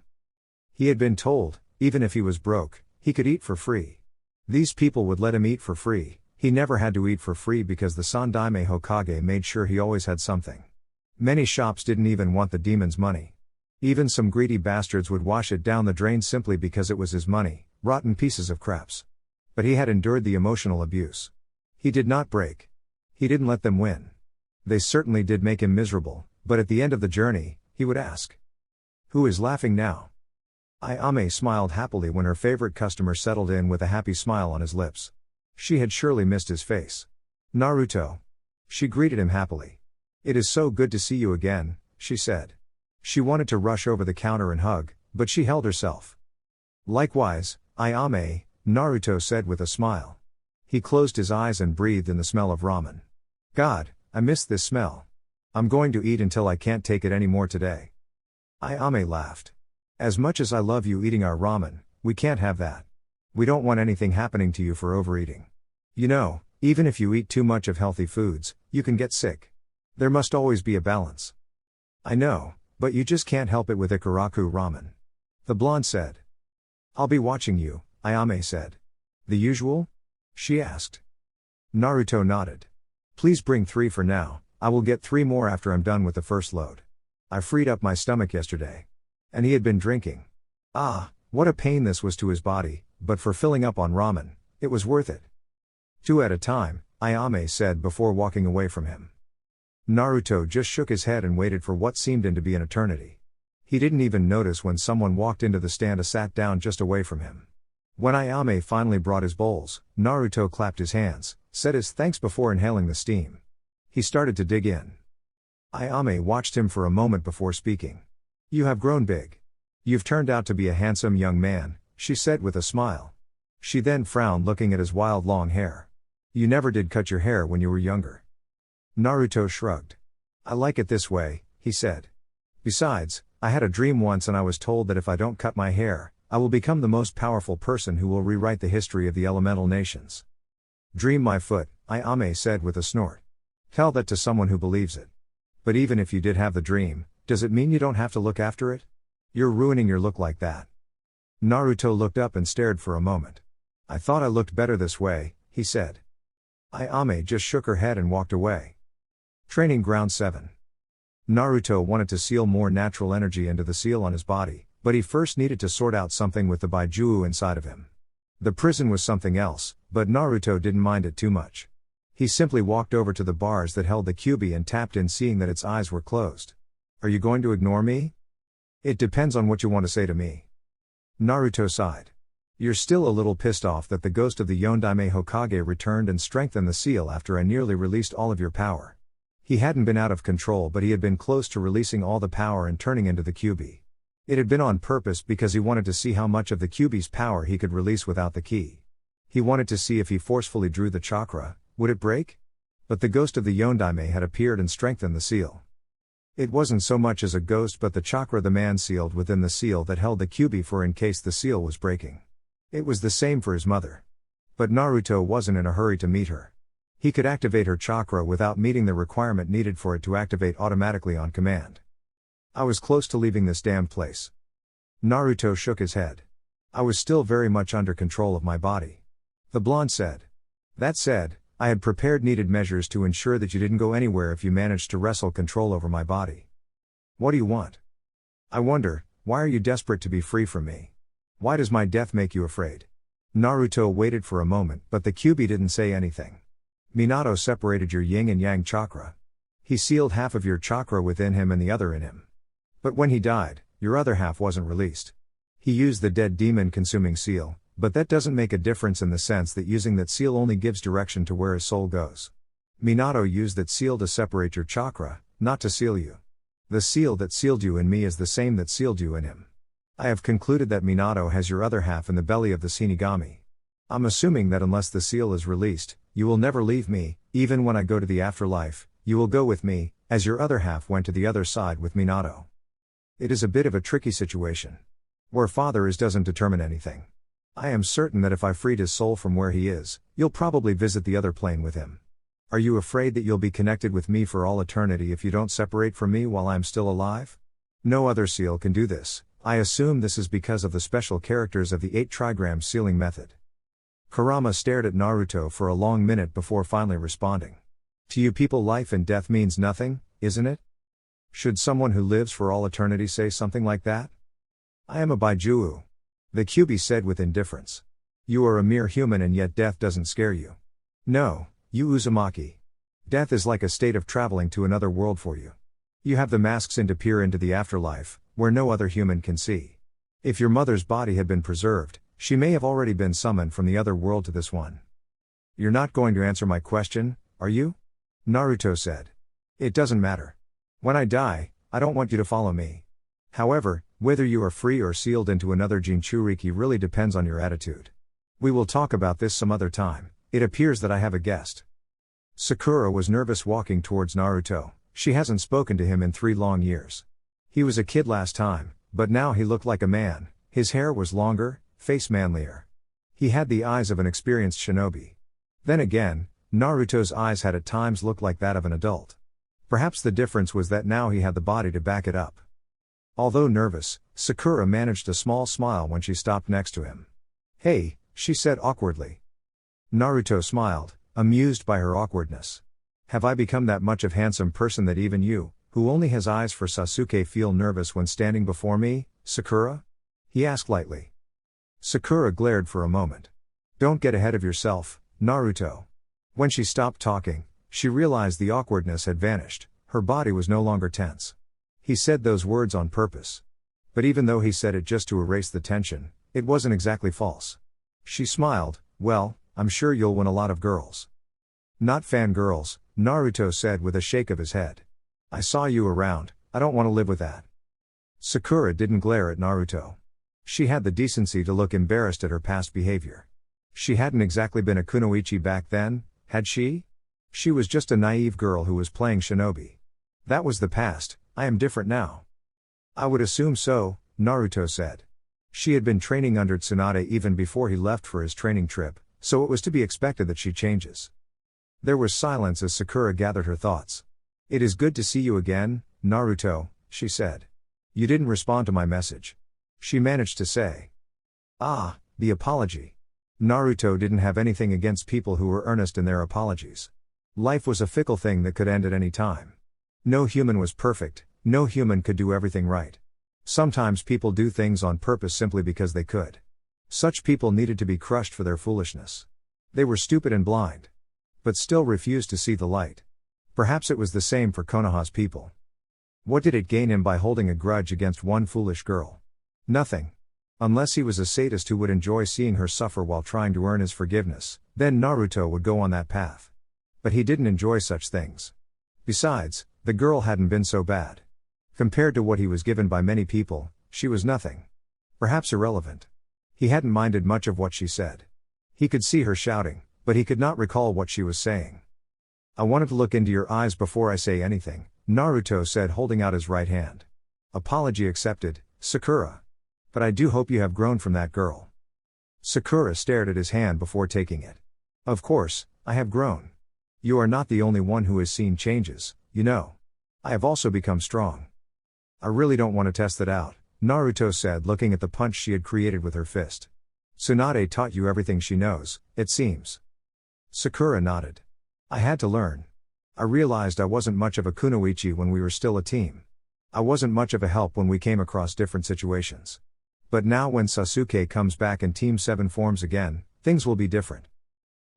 He had been told, even if he was broke, he could eat for free. These people would let him eat for free, he never had to eat for free because the Sandaime Hokage made sure he always had something. Many shops didn't even want the demon's money. Even some greedy bastards would wash it down the drain simply because it was his money, rotten pieces of craps. But he had endured the emotional abuse. He did not break. He didn't let them win. They certainly did make him miserable, but at the end of the journey, he would ask. Who is laughing now? Ayame smiled happily when her favorite customer settled in with a happy smile on his lips. She had surely missed his face. Naruto. She greeted him happily. It is so good to see you again, she said. She wanted to rush over the counter and hug, but she held herself. Likewise, Ayame, Naruto said with a smile. He closed his eyes and breathed in the smell of ramen. God, I miss this smell. I'm going to eat until I can't take it anymore today. Ayame laughed. As much as I love you eating our ramen, we can't have that. We don't want anything happening to you for overeating. You know, even if you eat too much of healthy foods, you can get sick. There must always be a balance. I know, but you just can't help it with Ikaraku ramen. The blonde said. I'll be watching you, Ayame said. The usual? She asked. Naruto nodded. Please bring 3 for now, I will get 3 more after I'm done with the first load. I freed up my stomach yesterday. And he had been drinking. Ah, what a pain this was to his body, but for filling up on ramen, it was worth it. 2 at a time, Ayame said before walking away from him. Naruto just shook his head and waited for what seemed to be an eternity. He didn't even notice when someone walked into the stand and sat down just away from him. When Ayame finally brought his bowls, Naruto clapped his hands, said his thanks before inhaling the steam. He started to dig in. Ayame watched him for a moment before speaking. You have grown big. You've turned out to be a handsome young man, she said with a smile. She then frowned, looking at his wild long hair. You never did cut your hair when you were younger. Naruto shrugged. I like it this way, he said. Besides, I had a dream once and I was told that if I don't cut my hair, I will become the most powerful person who will rewrite the history of the elemental nations. Dream my foot, Ayame said with a snort. Tell that to someone who believes it. But even if you did have the dream, does it mean you don't have to look after it? You're ruining your look like that. Naruto looked up and stared for a moment. I thought I looked better this way, he said. Ayame just shook her head and walked away. Training Ground 7. Naruto wanted to seal more natural energy into the seal on his body, but he first needed to sort out something with the Baijuu inside of him. The prison was something else, but Naruto didn't mind it too much. He simply walked over to the bars that held the Kyuubi and tapped in, seeing that its eyes were closed. Are you going to ignore me? It depends on what you want to say to me. Naruto sighed. You're still a little pissed off that the ghost of the Yondaime Hokage returned and strengthened the seal after I nearly released all of your power. He hadn't been out of control, but he had been close to releasing all the power and turning into the Kyuubi. It had been on purpose because he wanted to see how much of the Kyuubi's power he could release without the ki. He wanted to see if he forcefully drew the chakra, would it break? But the ghost of the Yondaime had appeared and strengthened the seal. It wasn't so much as a ghost but the chakra the man sealed within the seal that held the Kyuubi for in case the seal was breaking. It was the same for his mother. But Naruto wasn't in a hurry to meet her. He could activate her chakra without meeting the requirement needed for it to activate automatically on command. I was close to leaving this damned place. Naruto shook his head. I was still very much under control of my body. The blonde said. That said, I had prepared needed measures to ensure that you didn't go anywhere if you managed to wrestle control over my body. What do you want? I wonder, why are you desperate to be free from me? Why does my death make you afraid? Naruto waited for a moment, but the Kyuubi didn't say anything. Minato separated your yin and yang chakra. He sealed half of your chakra within him and the other in him. But when he died, your other half wasn't released. He used the dead demon consuming seal, but that doesn't make a difference in the sense that using that seal only gives direction to where his soul goes. Minato used that seal to separate your chakra, not to seal you. The seal that sealed you in me is the same that sealed you in him. I have concluded that Minato has your other half in the belly of the Shinigami. I'm assuming that unless the seal is released, you will never leave me. Even when I go to the afterlife, you will go with me, as your other half went to the other side with Minato. It is a bit of a tricky situation. Where father is doesn't determine anything. I am certain that if I freed his soul from where he is, you'll probably visit the other plane with him. Are you afraid that you'll be connected with me for all eternity if you don't separate from me while I'm still alive? No other seal can do this. I assume this is because of the special characters of the 8 trigram sealing method. Kurama stared at Naruto for a long minute before finally responding. To you people, life and death means nothing, isn't it? Should someone who lives for all eternity say something like that? I am a Baijuu. The Kyuubi said with indifference. You are a mere human and yet death doesn't scare you. No, you Uzumaki. Death is like a state of traveling to another world for you. You have the masks in to peer into the afterlife, where no other human can see. If your mother's body had been preserved, she may have already been summoned from the other world to this one. You're not going to answer my question, are you? Naruto said. It doesn't matter. When I die, I don't want you to follow me. However, whether you are free or sealed into another Jinchuriki really depends on your attitude. We will talk about this some other time. It appears that I have a guest. Sakura was nervous walking towards Naruto. She hasn't spoken to him in 3 long years. He was a kid last time, but now he looked like a man. His hair was longer, face manlier. He had the eyes of an experienced shinobi. Then again, Naruto's eyes had at times looked like that of an adult. Perhaps the difference was that now he had the body to back it up. Although nervous, Sakura managed a small smile when she stopped next to him. Hey, she said awkwardly. Naruto smiled, amused by her awkwardness. Have I become that much of a handsome person that even you, who only has eyes for Sasuke, feel nervous when standing before me, Sakura? He asked lightly. Sakura glared for a moment. Don't get ahead of yourself, Naruto. When she stopped talking, she realized the awkwardness had vanished, her body was no longer tense. He said those words on purpose. But even though he said it just to erase the tension, it wasn't exactly false. She smiled. Well, I'm sure you'll win a lot of girls. Not fangirls, Naruto said with a shake of his head. I saw you around, I don't want to live with that. Sakura didn't glare at Naruto. She had the decency to look embarrassed at her past behavior. She hadn't exactly been a kunoichi back then, had she? She was just a naive girl who was playing shinobi. That was the past. I am different now. I would assume so, Naruto said. She had been training under Tsunade even before he left for his training trip, so it was to be expected that she changes. There was silence as Sakura gathered her thoughts. It is good to see you again, Naruto, she said. You didn't respond to my message. She managed to say. Ah, the apology. Naruto didn't have anything against people who were earnest in their apologies. Life was a fickle thing that could end at any time. No human was perfect, no human could do everything right. Sometimes people do things on purpose simply because they could. Such people needed to be crushed for their foolishness. They were stupid and blind. But still refused to see the light. Perhaps it was the same for Konoha's people. What did it gain him by holding a grudge against one foolish girl? Nothing. Unless he was a sadist who would enjoy seeing her suffer while trying to earn his forgiveness, then Naruto would go on that path. But he didn't enjoy such things. Besides, the girl hadn't been so bad. Compared to what he was given by many people, she was nothing. Perhaps irrelevant. He hadn't minded much of what she said. He could see her shouting, but he could not recall what she was saying. I wanted to look into your eyes before I say anything, Naruto said, holding out his right hand. Apology accepted, Sakura. But I do hope you have grown from that girl. Sakura stared at his hand before taking it. Of course, I have grown. You are not the only one who has seen changes, you know. I have also become strong. I really don't want to test that out, Naruto said, looking at the punch she had created with her fist. Tsunade taught you everything she knows, it seems. Sakura nodded. I had to learn. I realized I wasn't much of a kunoichi when we were still a team. I wasn't much of a help when we came across different situations. But now when Sasuke comes back and Team 7 forms again, things will be different.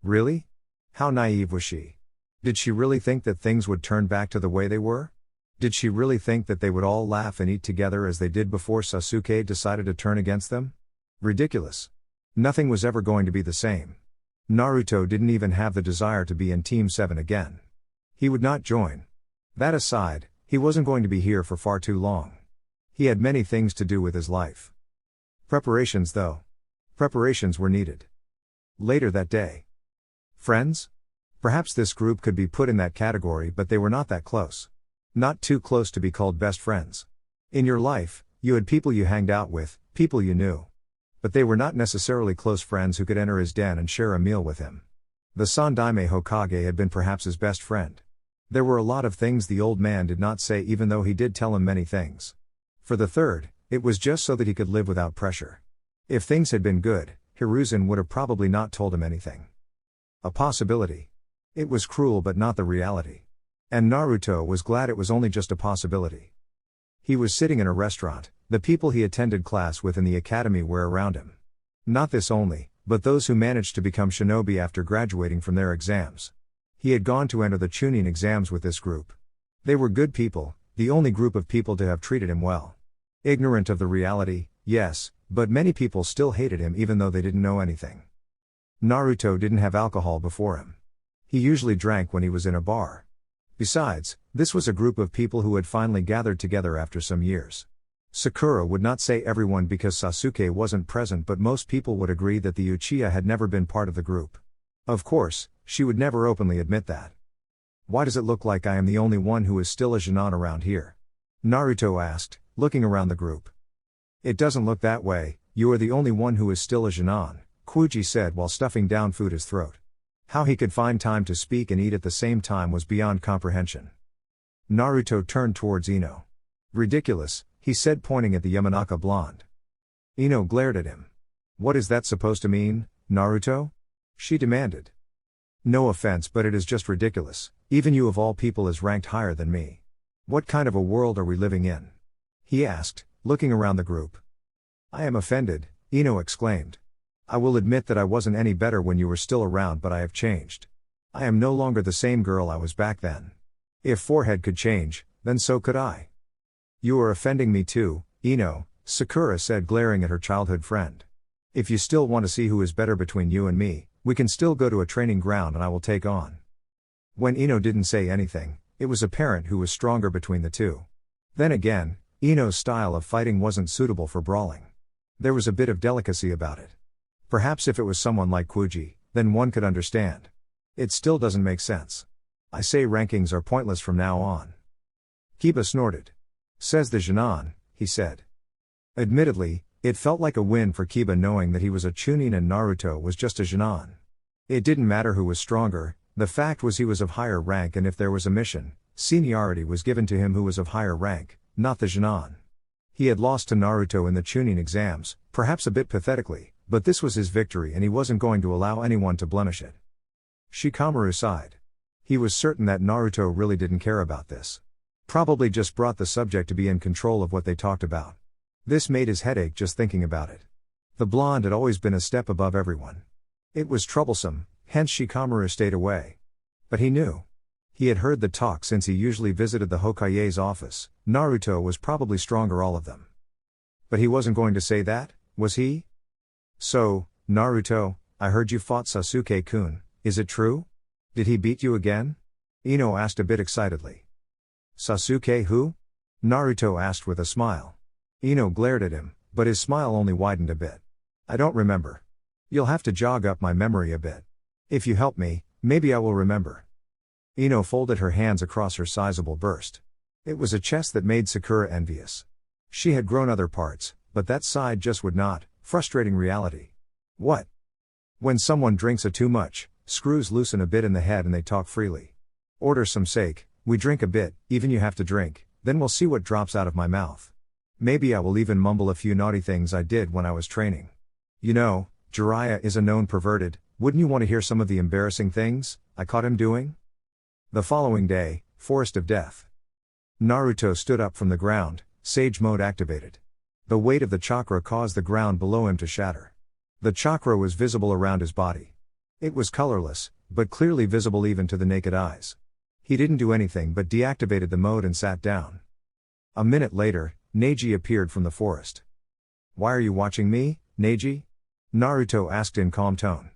Really? How naive was she? Did she really think that things would turn back to the way they were? Did she really think that they would all laugh and eat together as they did before Sasuke decided to turn against them? Ridiculous. Nothing was ever going to be the same. Naruto didn't even have the desire to be in Team 7 again. He would not join. That aside, he wasn't going to be here for far too long. He had many things to do with his life. Preparations though. Preparations were needed. Later that day. Friends? Perhaps this group could be put in that category, but they were not that close. Not too close to be called best friends. In your life, you had people you hanged out with, people you knew. But they were not necessarily close friends who could enter his den and share a meal with him. The Sandaime Hokage had been perhaps his best friend. There were a lot of things the old man did not say, even though he did tell him many things. For the third, it was just so that he could live without pressure. If things had been good, Hiruzen would have probably not told him anything. A possibility. It was cruel but not the reality. And Naruto was glad it was only just a possibility. He was sitting in a restaurant, the people he attended class with in the academy were around him. Not this only, but those who managed to become shinobi after graduating from their exams. He had gone to enter the Chunin exams with this group. They were good people, the only group of people to have treated him well. Ignorant of the reality, yes, but many people still hated him even though they didn't know anything. Naruto didn't have alcohol before him. He usually drank when he was in a bar. Besides, this was a group of people who had finally gathered together after some years. Sakura would not say everyone because Sasuke wasn't present, but most people would agree that the Uchiha had never been part of the group. Of course, she would never openly admit that. Why does it look like I am the only one who is still a Genin around here? Naruto asked, looking around the group. It doesn't look that way, you are the only one who is still a Genin, Kuji said while stuffing down food his throat. How he could find time to speak and eat at the same time was beyond comprehension. Naruto turned towards Ino. Ridiculous, he said, pointing at the Yamanaka blonde. Ino glared at him. What is that supposed to mean, Naruto? She demanded. No offense, but it is just ridiculous, even you of all people is ranked higher than me. What kind of a world are we living in? He asked, looking around the group. I am offended, Ino exclaimed. I will admit that I wasn't any better when you were still around, but I have changed. I am no longer the same girl I was back then. If Forehead could change, then so could I. You are offending me too, Ino, Sakura said, glaring at her childhood friend. If you still want to see who is better between you and me, we can still go to a training ground and I will take on. When Ino didn't say anything, it was apparent who was stronger between the two. Then again, Ino's style of fighting wasn't suitable for brawling. There was a bit of delicacy about it. Perhaps if it was someone like Kuji, then one could understand. It still doesn't make sense. I say rankings are pointless from now on. Kiba snorted. Says the Jinan, he said. Admittedly, it felt like a win for Kiba knowing that he was a Chunin and Naruto was just a Jinan. It didn't matter who was stronger, the fact was he was of higher rank, and if there was a mission, seniority was given to him who was of higher rank, not the Jinan. He had lost to Naruto in the Chunin exams, perhaps a bit pathetically, but this was his victory and he wasn't going to allow anyone to blemish it. Shikamaru sighed. He was certain that Naruto really didn't care about this. Probably just brought the subject to be in control of what they talked about. This made his head ache just thinking about it. The blonde had always been a step above everyone. It was troublesome, hence Shikamaru stayed away. But he knew. He had heard the talk since he usually visited the Hokage's office. Naruto was probably stronger all of them. But he wasn't going to say that, was he? So, Naruto, I heard you fought Sasuke-kun, is it true? Did he beat you again? Ino asked a bit excitedly. Sasuke who? Naruto asked with a smile. Ino glared at him, but his smile only widened a bit. I don't remember. You'll have to jog up my memory a bit. If you help me, maybe I will remember. Ino folded her hands across her sizable burst. It was a chest that made Sakura envious. She had grown other parts, but that side just would not, frustrating reality. What? When someone drinks a too much, screws loosen a bit in the head and they talk freely. Order some sake, we drink a bit, even you have to drink, then we'll see what drops out of my mouth. Maybe I will even mumble a few naughty things I did when I was training. You know, Jiraiya is a known perverted, wouldn't you want to hear some of the embarrassing things I caught him doing? The following day, Forest of Death. Naruto stood up from the ground, Sage Mode activated. The weight of the chakra caused the ground below him to shatter. The chakra was visible around his body. It was colorless, but clearly visible even to the naked eyes. He didn't do anything but deactivated the mode and sat down. A minute later, Neji appeared from the forest. Why are you watching me, Neji? Naruto asked in calm tone.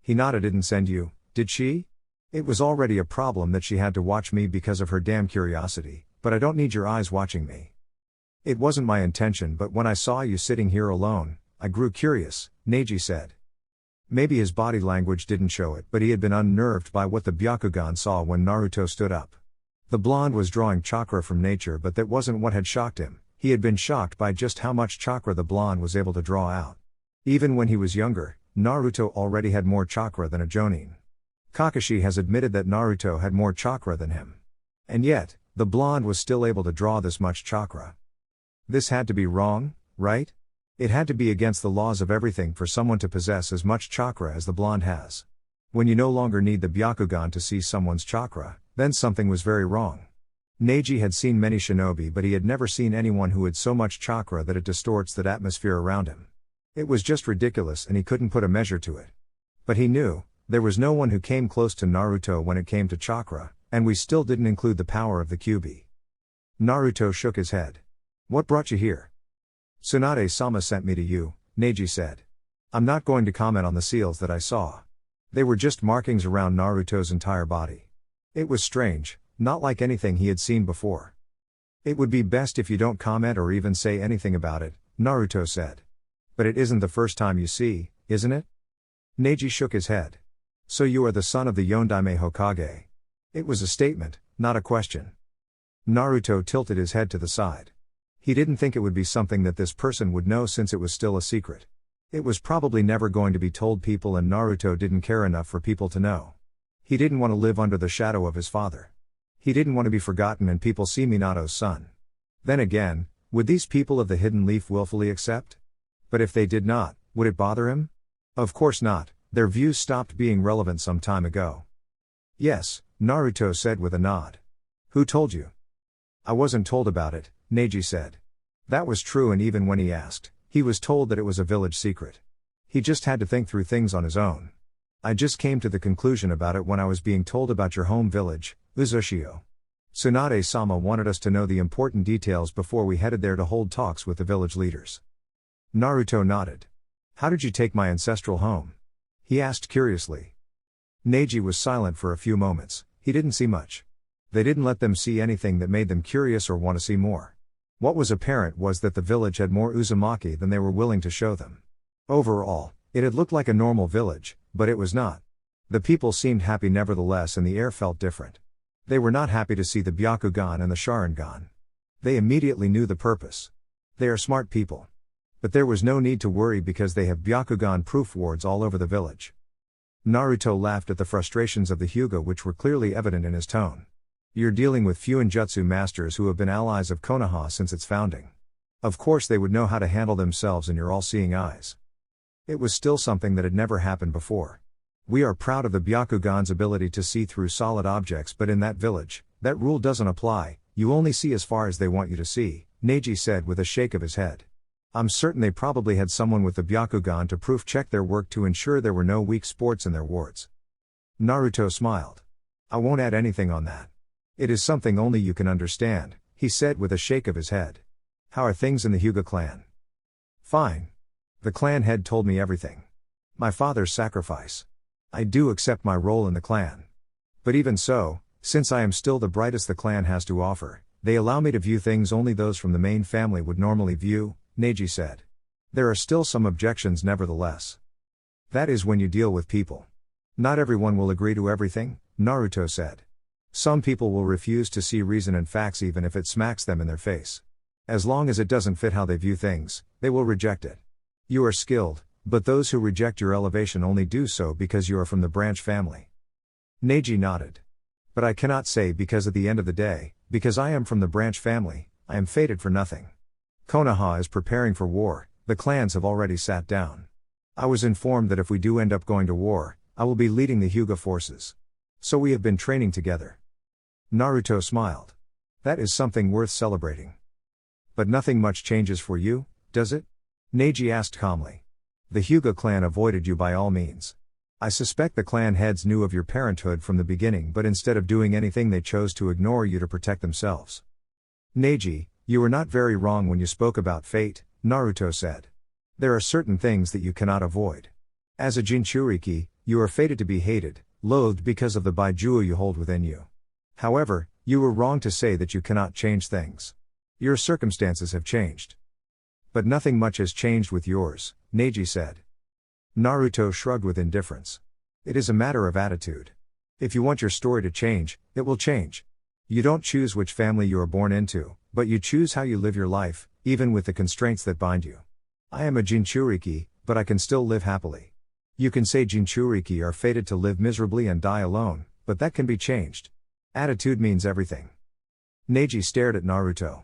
Hinata didn't send you, did she? It was already a problem that she had to watch me because of her damn curiosity, but I don't need your eyes watching me. It wasn't my intention, but when I saw you sitting here alone, I grew curious, Neji said. Maybe his body language didn't show it, but he had been unnerved by what the Byakugan saw when Naruto stood up. The blonde was drawing chakra from nature, but that wasn't what had shocked him. He had been shocked by just how much chakra the blonde was able to draw out. Even when he was younger, Naruto already had more chakra than a Jonin. Kakashi has admitted that Naruto had more chakra than him. And yet, the blonde was still able to draw this much chakra. This had to be wrong, right? It had to be against the laws of everything for someone to possess as much chakra as the blonde has. When you no longer need the Byakugan to see someone's chakra, then something was very wrong. Neji had seen many shinobi, but he had never seen anyone who had so much chakra that it distorts that atmosphere around him. It was just ridiculous and he couldn't put a measure to it. But he knew, there was no one who came close to Naruto when it came to chakra, and we still didn't include the power of the Kyuubi. Naruto shook his head. What brought you here? Tsunade-sama sent me to you, Neji said. I'm not going to comment on the seals that I saw. They were just markings around Naruto's entire body. It was strange, not like anything he had seen before. It would be best if you don't comment or even say anything about it, Naruto said. But it isn't the first time you see, isn't it? Neji shook his head. So you are the son of the Yondaime Hokage. It was a statement, not a question. Naruto tilted his head to the side. He didn't think it would be something that this person would know since it was still a secret. It was probably never going to be told people, and Naruto didn't care enough for people to know. He didn't want to live under the shadow of his father. He didn't want to be forgotten and people see Minato's son. Then again, would these people of the Hidden Leaf willfully accept? But if they did not, would it bother him? Of course not, their views stopped being relevant some time ago. Yes, Naruto said with a nod. Who told you? I wasn't told about it, Neji said. That was true, and even when he asked, he was told that it was a village secret. He just had to think through things on his own. I just came to the conclusion about it when I was being told about your home village, Uzushio. Tsunade-sama wanted us to know the important details before we headed there to hold talks with the village leaders. Naruto nodded. How did you take my ancestral home? He asked curiously. Neji was silent for a few moments. He didn't see much. They didn't let them see anything that made them curious or want to see more. What was apparent was that the village had more Uzumaki than they were willing to show them. Overall, it had looked like a normal village, but it was not. The people seemed happy nevertheless and the air felt different. They were not happy to see the Byakugan and the Sharingan. They immediately knew the purpose. They are smart people. But there was no need to worry because they have Byakugan-proof wards all over the village. Naruto laughed at the frustrations of the Hyuga which were clearly evident in his tone. You're dealing with Fuinjutsu masters who have been allies of Konoha since its founding. Of course they would know how to handle themselves in your all-seeing eyes. It was still something that had never happened before. We are proud of the Byakugan's ability to see through solid objects, but in that village, that rule doesn't apply. You only see as far as they want you to see, Neji said with a shake of his head. I'm certain they probably had someone with the Byakugan to proof check their work to ensure there were no weak spots in their wards. Naruto smiled. I won't add anything on that. It is something only you can understand, he said with a shake of his head. How are things in the Hyuga clan? Fine. The clan head told me everything. My father's sacrifice. I do accept my role in the clan. But even so, since I am still the brightest the clan has to offer, they allow me to view things only those from the main family would normally view, Neji said. There are still some objections nevertheless. That is when you deal with people. Not everyone will agree to everything, Naruto said. Some people will refuse to see reason and facts even if it smacks them in their face. As long as it doesn't fit how they view things, they will reject it. You are skilled, but those who reject your elevation only do so because you are from the branch family. Neji nodded. But I cannot say because at the end of the day, because I am from the branch family, I am fated for nothing. Konoha is preparing for war, the clans have already sat down. I was informed that if we do end up going to war, I will be leading the Hyuga forces. So we have been training together. Naruto smiled. That is something worth celebrating. But nothing much changes for you, does it? Neji asked calmly. The Hyuga clan avoided you by all means. I suspect the clan heads knew of your parenthood from the beginning, but instead of doing anything they chose to ignore you to protect themselves. Neji, you were not very wrong when you spoke about fate, Naruto said. There are certain things that you cannot avoid. As a Jinchuriki, you are fated to be hated, loathed because of the Baijuo you hold within you. However, you were wrong to say that you cannot change things. Your circumstances have changed. But nothing much has changed with yours, Neji said. Naruto shrugged with indifference. It is a matter of attitude. If you want your story to change, it will change. You don't choose which family you are born into, but you choose how you live your life, even with the constraints that bind you. I am a Jinchuriki, but I can still live happily. You can say Jinchuriki are fated to live miserably and die alone, but that can be changed. Attitude means everything. Neji stared at Naruto.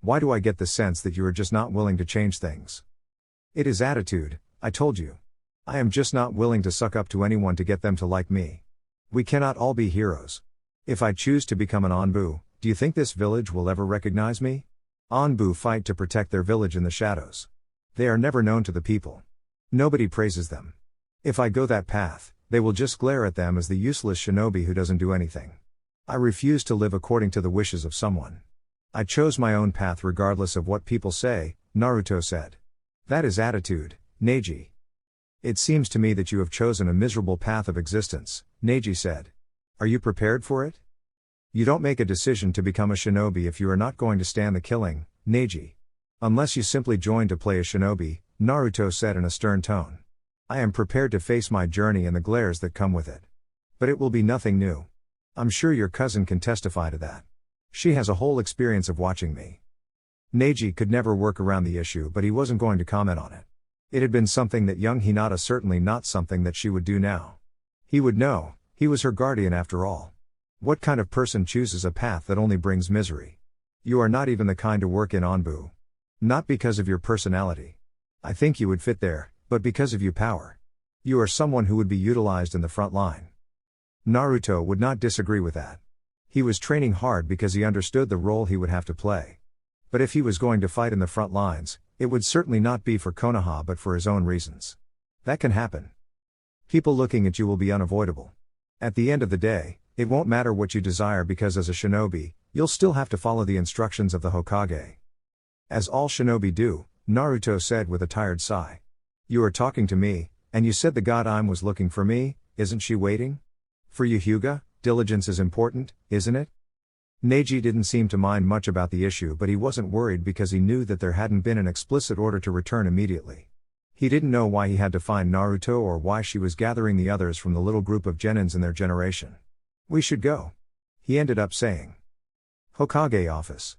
Why do I get the sense that you are just not willing to change things? It is attitude, I told you. I am just not willing to suck up to anyone to get them to like me. We cannot all be heroes. If I choose to become an Anbu, do you think this village will ever recognize me? Anbu fight to protect their village in the shadows. They are never known to the people. Nobody praises them. If I go that path, they will just glare at them as the useless shinobi who doesn't do anything. I refuse to live according to the wishes of someone. I chose my own path regardless of what people say, Naruto said. That is attitude, Neji. It seems to me that you have chosen a miserable path of existence, Neji said. Are you prepared for it? You don't make a decision to become a shinobi if you are not going to stand the killing, Neji. Unless you simply join to play a shinobi, Naruto said in a stern tone. I am prepared to face my journey and the glares that come with it. But it will be nothing new. I'm sure your cousin can testify to that. She has a whole experience of watching me. Neji could never work around the issue, but he wasn't going to comment on it. It had been something that young Hinata, certainly not something that she would do now. He would know, he was her guardian after all. What kind of person chooses a path that only brings misery? You are not even the kind to work in Anbu. Not because of your personality. I think you would fit there, but because of your power. You are someone who would be utilized in the front line. Naruto would not disagree with that. He was training hard because he understood the role he would have to play. But if he was going to fight in the front lines, it would certainly not be for Konoha but for his own reasons. That can happen. People looking at you will be unavoidable. At the end of the day, it won't matter what you desire because as a shinobi, you'll still have to follow the instructions of the Hokage. As all shinobi do, Naruto said with a tired sigh. You are talking to me, and you said the god Im was looking for me, isn't she waiting? For you Hyuga, diligence is important, isn't it? Neji didn't seem to mind much about the issue, but he wasn't worried because he knew that there hadn't been an explicit order to return immediately. He didn't know why he had to find Naruto or why she was gathering the others from the little group of genins in their generation. "We should go," he ended up saying. Hokage office.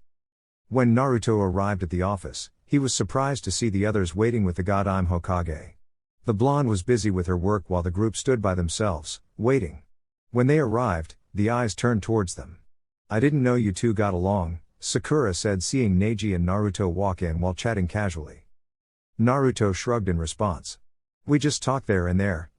When Naruto arrived at the office, he was surprised to see the others waiting with the god I'm Hokage. The blonde was busy with her work while the group stood by themselves, waiting. When they arrived, the eyes turned towards them. "I didn't know you two got along," Sakura said, seeing Neji and Naruto walk in while chatting casually. Naruto shrugged in response. "We just talked there and there,